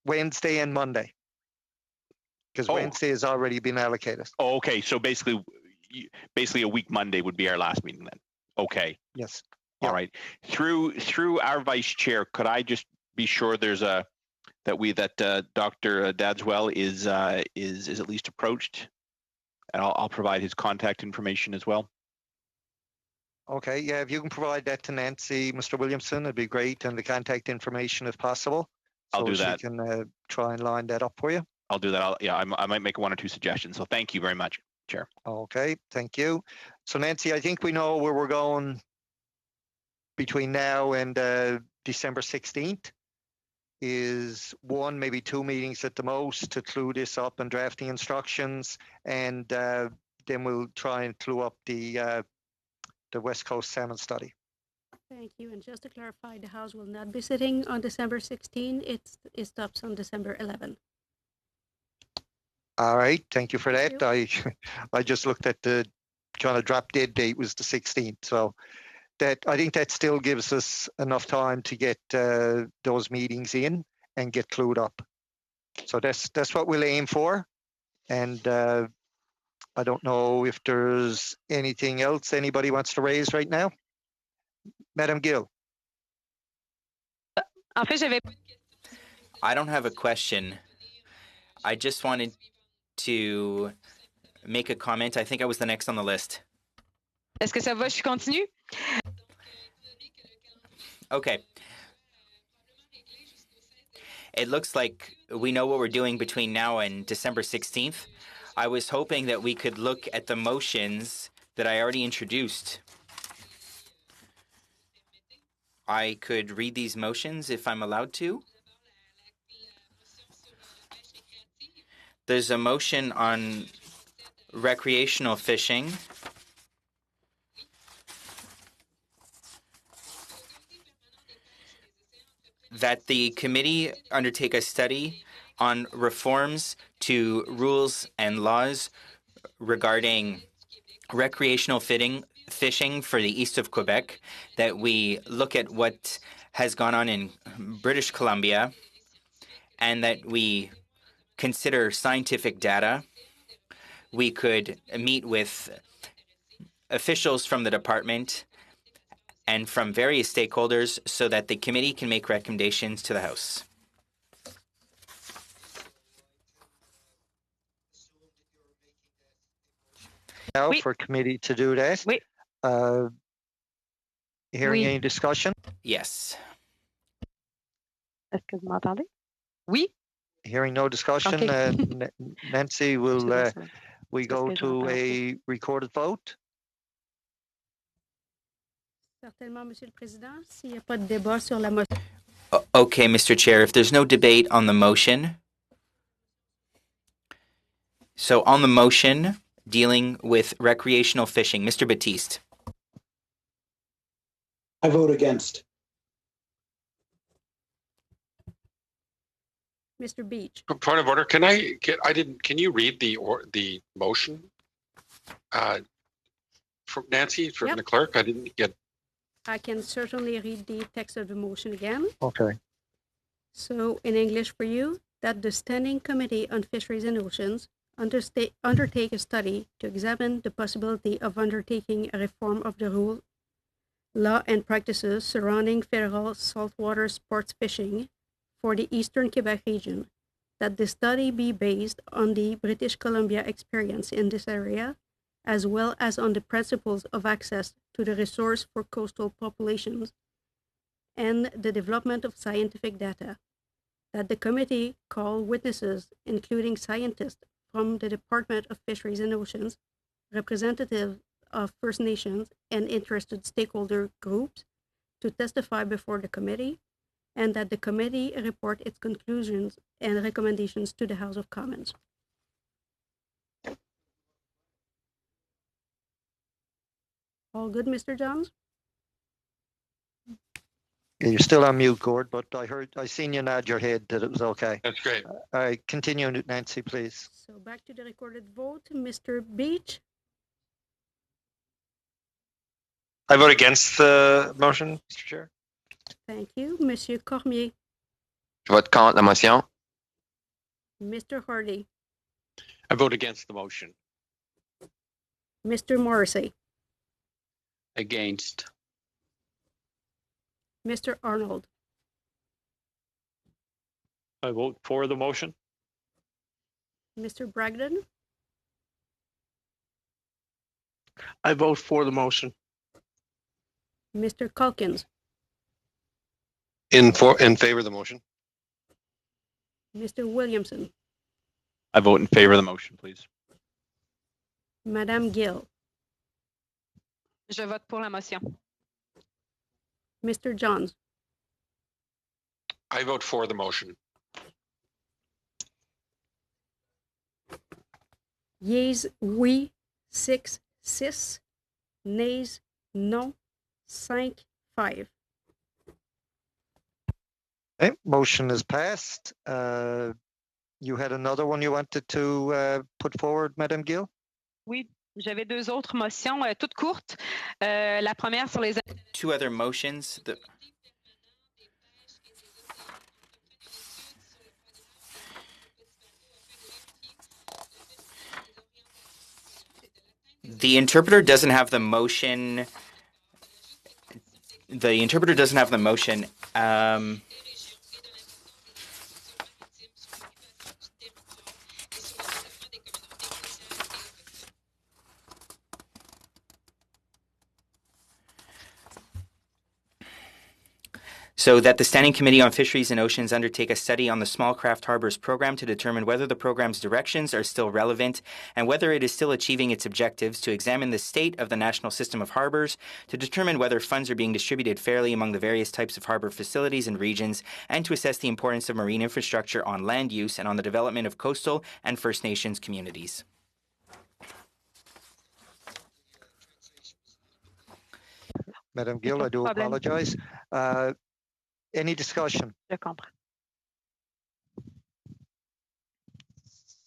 Wednesday and Monday. Because Wednesday has already been allocated. Oh, okay. So basically a week Monday would be our last meeting then. Okay. Yes. All right. Through our vice chair, could I just be sure there's that Dr. Dadswell is at least approached, and I'll provide his contact information as well. Okay. Yeah. If you can provide that to Nancy, Mr. Williamson, it'd be great, and the contact information if possible. I'll do that. She can try and line that up for you. I'll do that. I might make 1 or 2 suggestions. So thank you very much, Chair. Okay. Thank you. So Nancy, I think we know where we're going between now and December 16th. Is 1, maybe 2 meetings at the most to clue this up and drafting instructions, and then we'll try and clue up the West Coast salmon study. Thank you. And just to clarify, the House will not be sitting on December 16. It stops on December 11. All right. Thank you for that. I just looked at the kind of drop dead date was the 16th. So I think that still gives us enough time to get those meetings in and get clued up. So that's what we'll aim for. And I don't know if there's anything else anybody wants to raise right now. Madam Gill. I don't have a question. I just wanted to make a comment. I think I was the next on the list. Est-ce que ça va? Je continue? Okay. It looks like we know what we're doing between now and December 16th. I was hoping that we could look at the motions that I already introduced. I could read these motions if I'm allowed to. There's a motion on recreational fishing. that the committee undertake a study on reforms to rules and laws regarding recreational fishing for the east of Quebec, that we look at what has gone on in British Columbia, and that we consider scientific data. We could meet with officials from the department and from various stakeholders so that the committee can make recommendations to the House. Now for committee to do that. Hearing any discussion? Yes. Est-ce que vous m'entendez? Oui. Hearing no discussion, Okay. Nancy, will we go to a recorded vote? Certainement, Monsieur le Président, s'il n'y a pas de débat sur la motion. Okay, Mr. Chair, if there's no debate on the motion. So on the motion dealing with recreational fishing, Mr. Batiste. I vote against. Mr. Beach. Point of order. Can I get? I didn't. Can you read the motion? From Nancy, from the clerk. I didn't get. I can certainly read the text of the motion again. Okay. So in English for you, that the Standing Committee on Fisheries and Oceans undertake a study to examine the possibility of undertaking a reform of the rule, law, and practices surrounding federal saltwater sports fishing for the Eastern Quebec region, that the study be based on the British Columbia experience in this area, as well as on the principles of access to the resource for coastal populations and the development of scientific data, that the committee call witnesses, including scientists from the Department of Fisheries and Oceans, representatives of First Nations and interested stakeholder groups to testify before the committee, and that the committee report its conclusions and recommendations to the House of Commons. All good, Mr. Johns? Yeah, you're still on mute, Gord, but I seen you nod your head that it was okay. That's great. All right, continue, Nancy, please. So back to the recorded vote. Mr. Beach? I vote against the motion, Mr. Chair. Thank you. Monsieur Cormier? Je vote contre la motion. Mr. Hardy? I vote against the motion. Mr. Morrissey? Against. Mr. Arnold? I vote for the motion. Mr. Bragdon? I vote for the motion. Mr. Calkins? In favor of the motion. Mr. Williamson? I vote in favor of the motion, please. Madame Gill? Je vote pour la motion. Mr. Johns? I vote for the motion. Yeas, oui, 6. Nays, non, 5. Okay, motion is passed. You had another one you wanted to put forward, Madame Gill? Oui, j'avais deux autres motions toutes courtes. La première sur les... Two other motions. The interpreter doesn't have the motion. The interpreter doesn't have the motion. So that the Standing Committee on Fisheries and Oceans undertake a study on the Small Craft Harbors program to determine whether the program's directions are still relevant and whether it is still achieving its objectives, to examine the state of the national system of harbors, to determine whether funds are being distributed fairly among the various types of harbor facilities and regions, and to assess the importance of marine infrastructure on land use and on the development of coastal and First Nations communities. Madam Gill, I do apologize. Any discussion? Je comprends.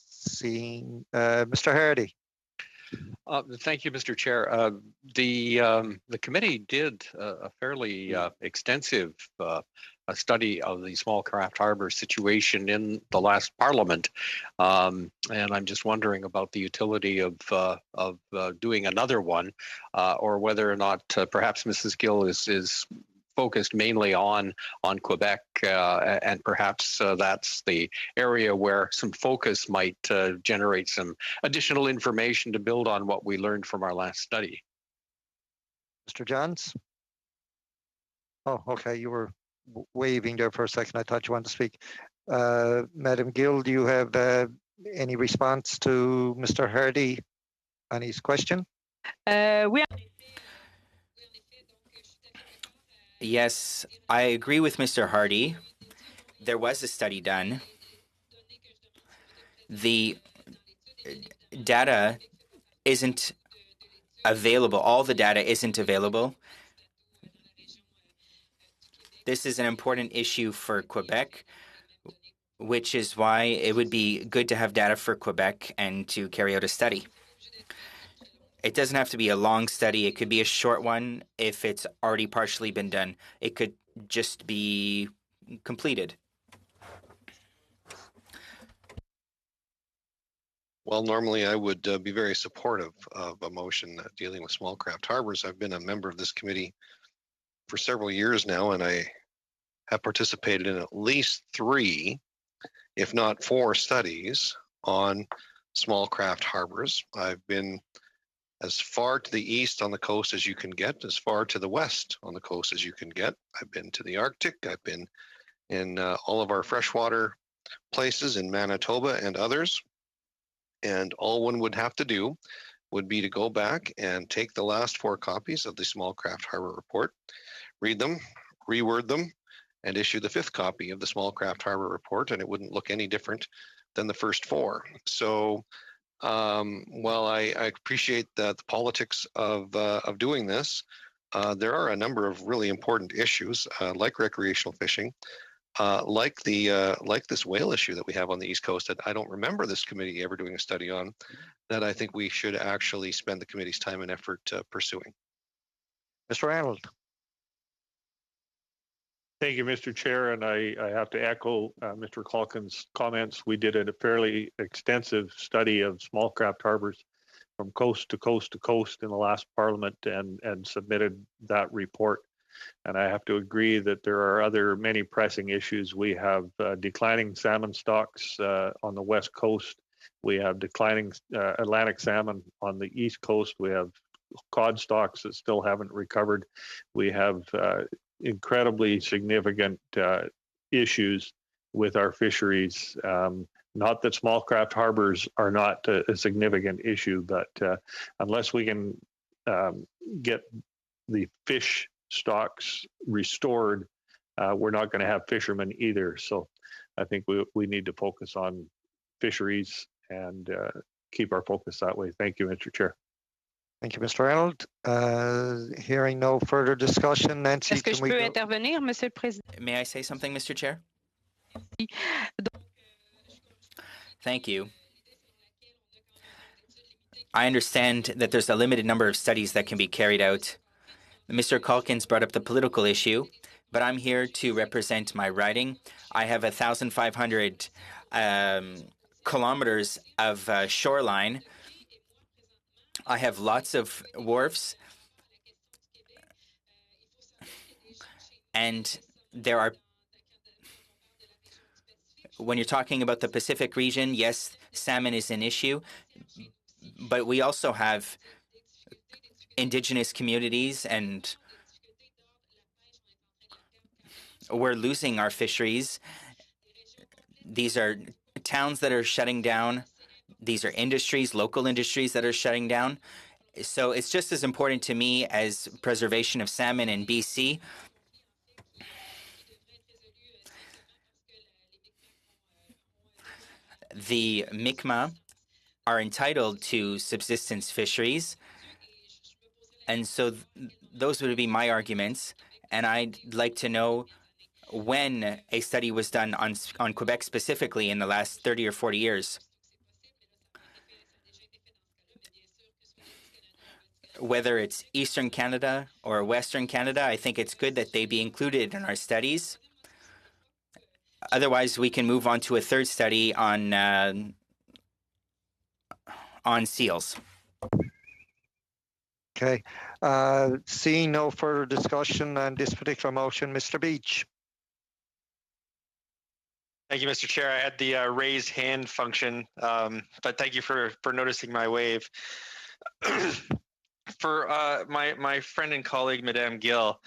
Seeing Mr. Hardy. Thank you, Mr. Chair. The committee did a fairly extensive a study of the small craft harbor situation in the last Parliament, and I'm just wondering about the utility of doing another one, or whether or not perhaps Mrs. Gill is focused mainly on Quebec, and perhaps that's the area where some focus might generate some additional information to build on what we learned from our last study. Mr. Johns? Oh, okay. You were waving there for a second. I thought you wanted to speak. Madam Gill, do you have any response to Mr. Hardy on his question? Oui. Yes, I agree with Mr. Hardy. There was a study done. The data isn't available. All the data isn't available. This is an important issue for Quebec, which is why it would be good to have data for Quebec and to carry out a study. It doesn't have to be a long study. It could be a short one if it's already partially been done. It could just be completed. Well, normally I would be very supportive of a motion dealing with small craft harbors. I've been a member of this committee for several years now, and I have participated in at least 3, if not 4 studies on small craft harbors. I've been as far to the east on the coast as you can get, as far to the west on the coast as you can get. I've been to the Arctic. I've been in all of our freshwater places in Manitoba and others. And all one would have to do would be to go back and take the last 4 copies of the Small Craft Harbor Report, read them, reword them, and issue the 5th copy of the Small Craft Harbor Report, and it wouldn't look any different than the first 4. So while I appreciate the politics of doing this, there are a number of really important issues like recreational fishing, like this whale issue that we have on the East Coast that I don't remember this committee ever doing a study on, that I think we should actually spend the committee's time and effort pursuing. Mr. Arnold. Thank you, Mr. Chair, and I have to echo Mr. Calkin's comments. We did a fairly extensive study of small craft harbors from coast to coast to coast in the last Parliament and submitted that report. And I have to agree that there are many pressing issues. We have declining salmon stocks on the West Coast. We have declining Atlantic salmon on the East Coast. We have cod stocks that still haven't recovered. We have incredibly significant issues with our fisheries. Not that small craft harbors are not a significant issue, but unless we can get the fish stocks restored, we're not going to have fishermen either. So I think we need to focus on fisheries and keep our focus that way. Thank you, Mr. Chair. Thank you, Mr. Arnold. Hearing no further discussion, Nancy, Est-ce que je peux intervenir, Monsieur le Président? May I say something, Mr. Chair? Thank you. I understand that there's a limited number of studies that can be carried out. Mr. Calkins brought up the political issue, but I'm here to represent my riding. I have 1,500 kilometers of shoreline. I have lots of wharfs, and there are, when you're talking about the Pacific region, yes, salmon is an issue, but we also have indigenous communities, and we're losing our fisheries. These are towns that are shutting down. These are industries, local industries that are shutting down. So it's just as important to me as preservation of salmon in BC. The Mi'kmaq are entitled to subsistence fisheries. And so those would be my arguments. And I'd like to know when a study was done on Quebec specifically in the last 30 or 40 years. Whether it's Eastern Canada or Western Canada, I think it's good that they be included in our studies. Otherwise, we can move on to a third study on seals. Okay. Seeing no further discussion on this particular motion, Mr. Beach. Thank you, Mr. Chair. I had the raised hand function, but thank you for noticing my wave. For my friend and colleague, Madame Gill,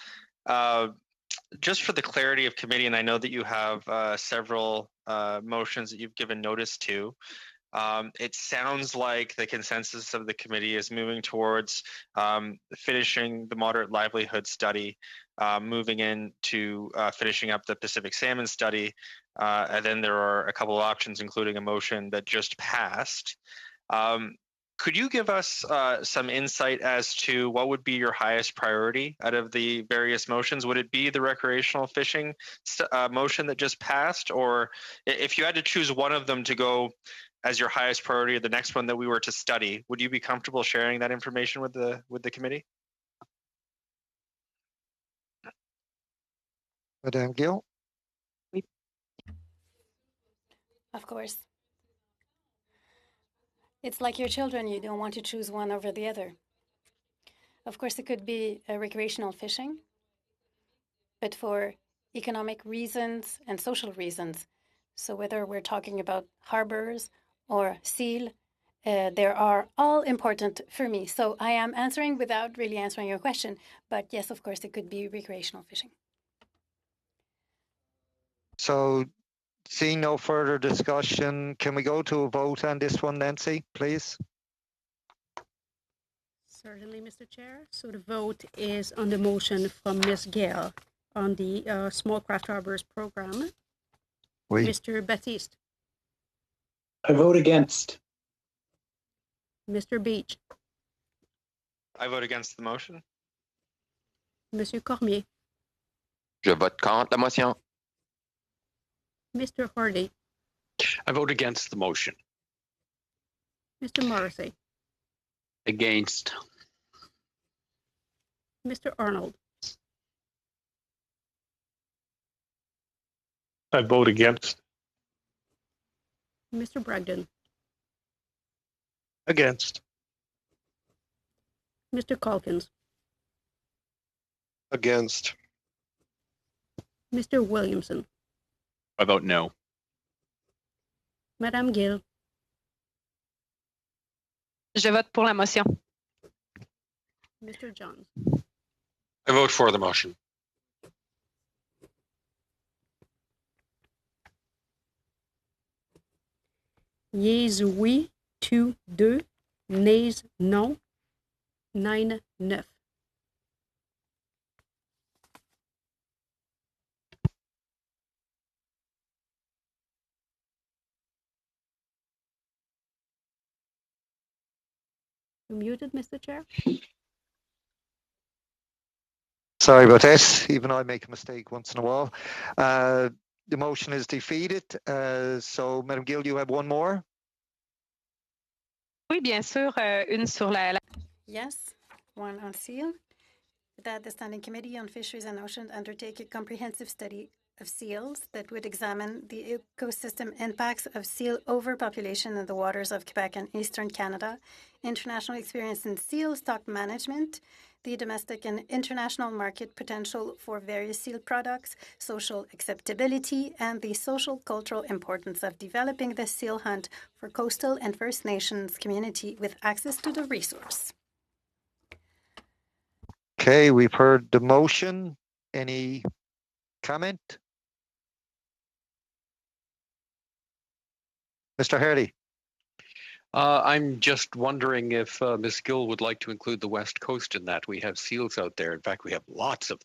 just for the clarity of committee, and I know that you have several motions that you've given notice to, it sounds like the consensus of the committee is moving towards finishing the moderate livelihood study, moving into finishing up the Pacific salmon study, and then there are a couple of options, including a motion that just passed. Could you give us some insight as to what would be your highest priority out of the various motions? Would it be the recreational fishing motion that just passed? Or if you had to choose one of them to go as your highest priority, or the next one that we were to study, would you be comfortable sharing that information with the committee? Madame Gill? Of course. It's like your children, you don't want to choose one over the other. Of course, it could be recreational fishing, but for economic reasons and social reasons. So whether we're talking about harbors or seal, they are all important for me. So I am answering without really answering your question, but yes, of course, it could be recreational fishing. So seeing no further discussion, can we go to a vote on this one, Nancy, please? Certainly, Mr. Chair. So the vote is on the motion from Ms. Gale on the Small Craft Harbors program. Oui. Mr. Baptiste. I vote against. Mr. Beach. I vote against the motion. Monsieur Cormier. Je vote contre la motion. Mr. Hardy. I vote against the motion. Mr. Morrissey. Against. Mr. Arnold. I vote against. Mr. Bragdon. Against. Mr. Calkins. Against. Mr. Williamson. I vote no. Madame Gill. Je vote pour la motion. Mr. Johns. I vote for the motion. Yeas oui, 2, nays non, 9. You're muted, Mr. Chair. Sorry about that. Even I make a mistake once in a while. The motion is defeated. So, Madam Gill, you have one more? Oui, bien sûr, une sur la... Yes, one on seal. That the Standing Committee on Fisheries and Oceans undertake a comprehensive study of seals that would examine the ecosystem impacts of seal overpopulation in the waters of Quebec and Eastern Canada, international experience in seal stock management, the domestic and international market potential for various seal products, social acceptability, and the social cultural importance of developing the seal hunt for coastal and First Nations community with access to the resource. Okay, we've heard the motion. Any comment? Mr. Hardy. I'm just wondering if Ms. Gill would like to include the West Coast in that. We have seals out there. In fact, we have lots of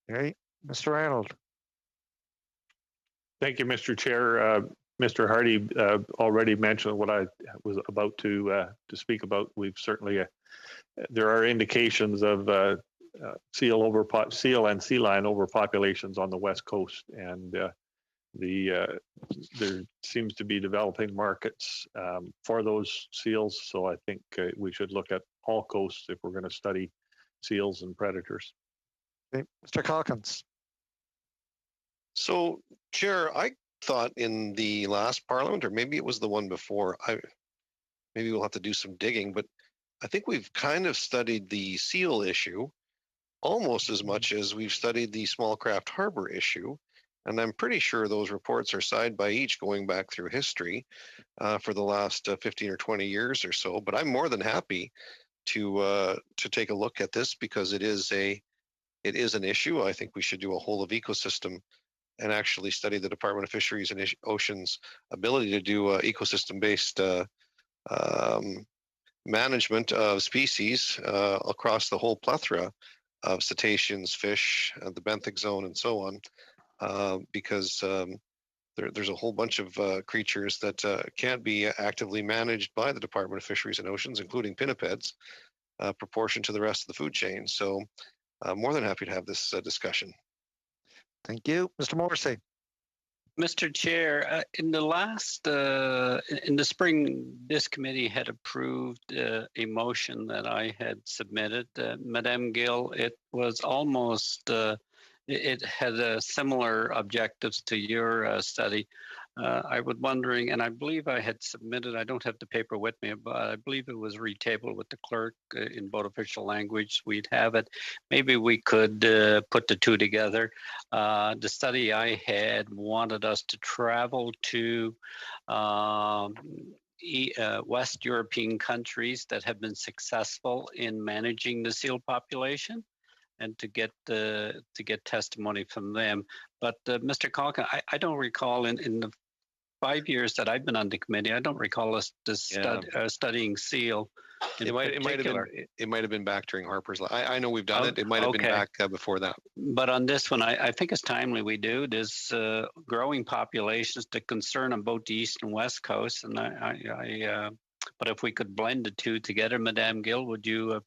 them. Okay, Mr. Arnold. Thank you, Mr. Chair. Mr. Hardy already mentioned what I was about to speak about. We've certainly there are indications of seal and sea lion overpopulations on the west coast, and there seems to be developing markets for those seals. So I think we should look at all coasts if we're going to study seals and predators. Okay. Mr. Calkins. So, Chair, I thought in the last Parliament, or maybe it was the one before, maybe we'll have to do some digging, but I think we've kind of studied the seal issue almost as much as we've studied the small craft harbor issue. And I'm pretty sure those reports are side by each going back through history for the last 15 or 20 years or so. But I'm more than happy to take a look at this because it is an issue. I think we should do a whole of ecosystem and actually study the Department of Fisheries and Oceans' ability to do ecosystem-based management of species across the whole plethora of cetaceans, fish, the benthic zone, and so on, because there's a whole bunch of creatures that can't be actively managed by the Department of Fisheries and Oceans, including pinnipeds, proportion to the rest of the food chain. So more than happy to have this discussion. Thank you. Mr. Morrissey. Mr. Chair, in the spring, this committee had approved a motion that I had submitted. Madame Gill, it was almost, it had similar objectives to your study. I was wondering, and I believe I had submitted, I don't have the paper with me, but I believe it was retabled with the clerk in both official language. We'd have it. Maybe we could put the two together. The study I had wanted us to travel to West European countries that have been successful in managing the seal population, and to get testimony from them. But Mr. Calkin, I don't recall in the 5 years that I've been on the committee, I don't recall us studying seal. It might have been back during Harper's. I know we've done it. It might have been back before that. But on this one, I think it's timely we do. There's growing populations, the concern on both the east and west coast, and but if we could blend the two together, Madame Gill, would you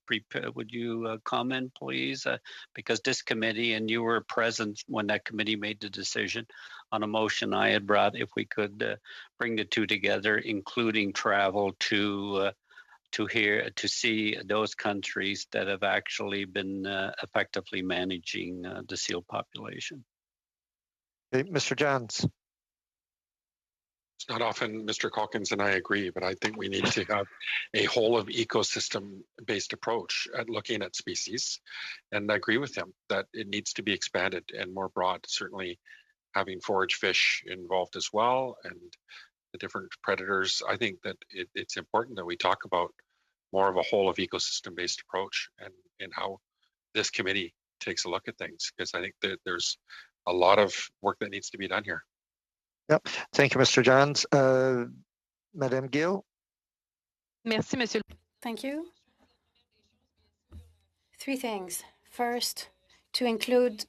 comment, please? Because this committee, and you were present when that committee made the decision on a motion I had brought, if we could bring the two together, including travel to see those countries that have actually been effectively managing the seal population. Okay, Mr. Johns. It's not often Mr. Calkins and I agree, but I think we need to have a whole of ecosystem-based approach at looking at species. And I agree with him that it needs to be expanded and more broad, certainly having forage fish involved as well and the different predators. I think that it's important that we talk about more of a whole of ecosystem-based approach and how this committee takes a look at things, because I think that there's a lot of work that needs to be done here. Yep. Thank you, Mr. Johns. Madame Gill. Merci, Monsieur. Thank you. 3 things. First, to include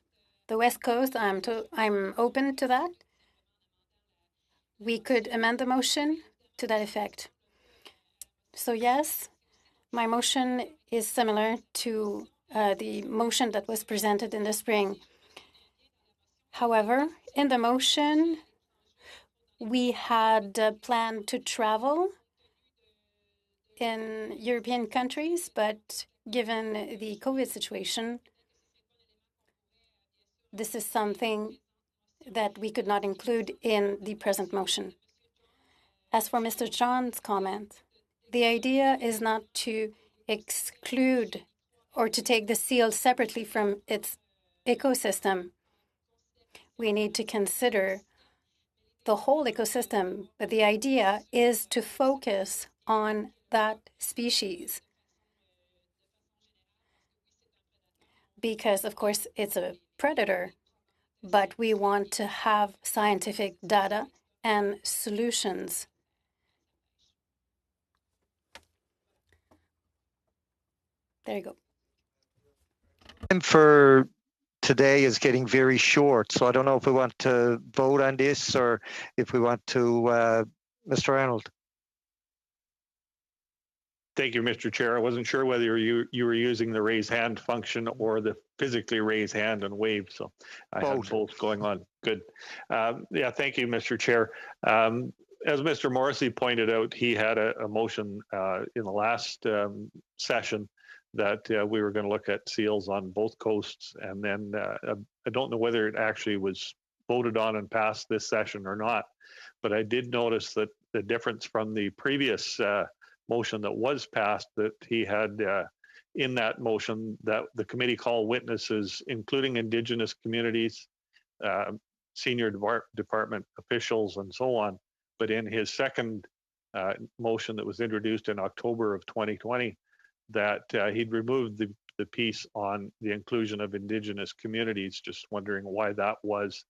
the West Coast, I'm open to that. We could amend the motion to that effect. So yes, my motion is similar to the motion that was presented in the spring. However, in the motion, we had planned to travel in European countries, but given the COVID situation, this is something that we could not include in the present motion. As for Mr. John's comment, the idea is not to exclude or to take the seal separately from its ecosystem. We need to consider the whole ecosystem, but the idea is to focus on that species. Because, of course, it's a predator, but we want to have scientific data and solutions. There you go. And for today is getting very short. So I don't know if we want to vote on this or if we want to, Mr. Arnold. Thank you, Mr. Chair. I wasn't sure whether you were using the raise hand function or the physically raise hand and wave. So I had both going on. Good. Yeah, thank you, Mr. Chair. As Mr. Morrissey pointed out, he had a motion in the last session that we were going to look at seals on both coasts. And then I don't know whether it actually was voted on and passed this session or not, but I did notice that the difference from the previous motion that was passed, that he had in that motion that the committee call witnesses, including Indigenous communities, senior department officials, and so on. But in his second motion that was introduced in October of 2020, that he'd removed the piece on the inclusion of Indigenous communities. Just wondering why that was.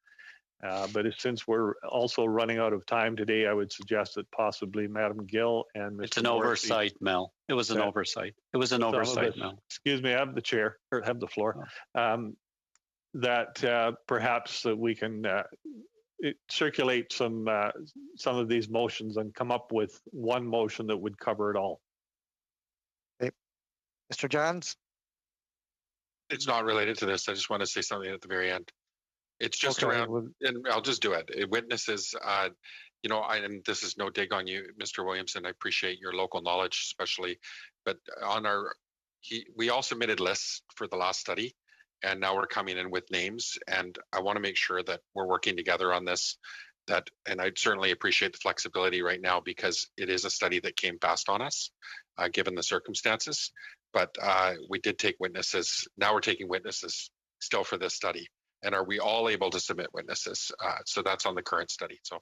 But since we're also running out of time today, I would suggest that possibly Madam Gill and Mr. It's an Morrissey, oversight, Mel. It was an oversight. It was an oversight, Mel. Excuse me, I have the chair, or have the floor. That perhaps we can circulate some of these motions and come up with one motion that would cover it all. Okay. Mr. Johns? It's not related to this. I just want to say something at the very end. It's just around, and I'll just do it. Witnesses, you know, and this is no dig on you, Mr. Williamson. I appreciate your local knowledge, especially, but on we all submitted lists for the last study, and now we're coming in with names, and I want to make sure that we're working together on this. And I'd certainly appreciate the flexibility right now because it is a study that came fast on us, given the circumstances. But we did take witnesses. Now we're taking witnesses still for this study. And are we all able to submit witnesses? So that's on the current study. So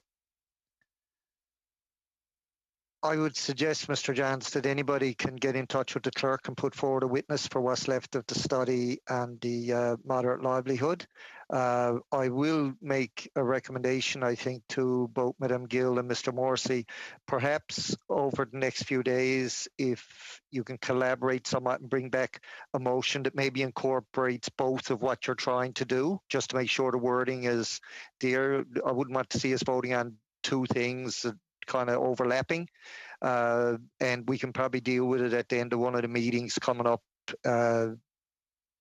I would suggest, Mr. Johns, that anybody can get in touch with the clerk and put forward a witness for what's left of the study and the moderate livelihood. I will make a recommendation, I think, to both Madam Gill and Mr. Morrissey. Perhaps over the next few days, if you can collaborate somewhat and bring back a motion that maybe incorporates both of what you're trying to do, just to make sure the wording is there. I wouldn't want to see us voting on two things kind of overlapping, and we can probably deal with it at the end of one of the meetings coming up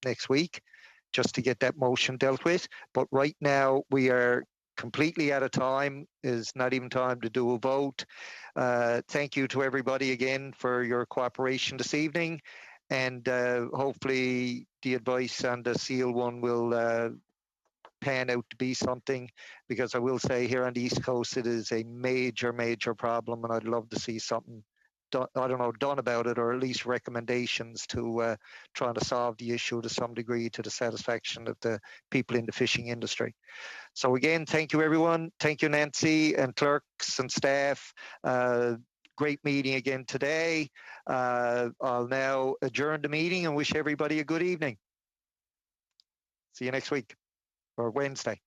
next week, just to get that motion dealt with. But right now we are completely out of time. Is not even time to do a vote. Thank you to everybody again for your cooperation this evening, and hopefully the advice on the seal one will pan out to be something, because I will say here on the East Coast it is a major problem, and I'd love to see something done, I don't know, done about it, or at least recommendations to trying to solve the issue to some degree to the satisfaction of the people in the fishing industry. So again, thank you everyone. Thank you, Nancy and clerks and staff. Great meeting again today. I'll now adjourn the meeting and wish everybody a good evening. See you next week or Wednesday.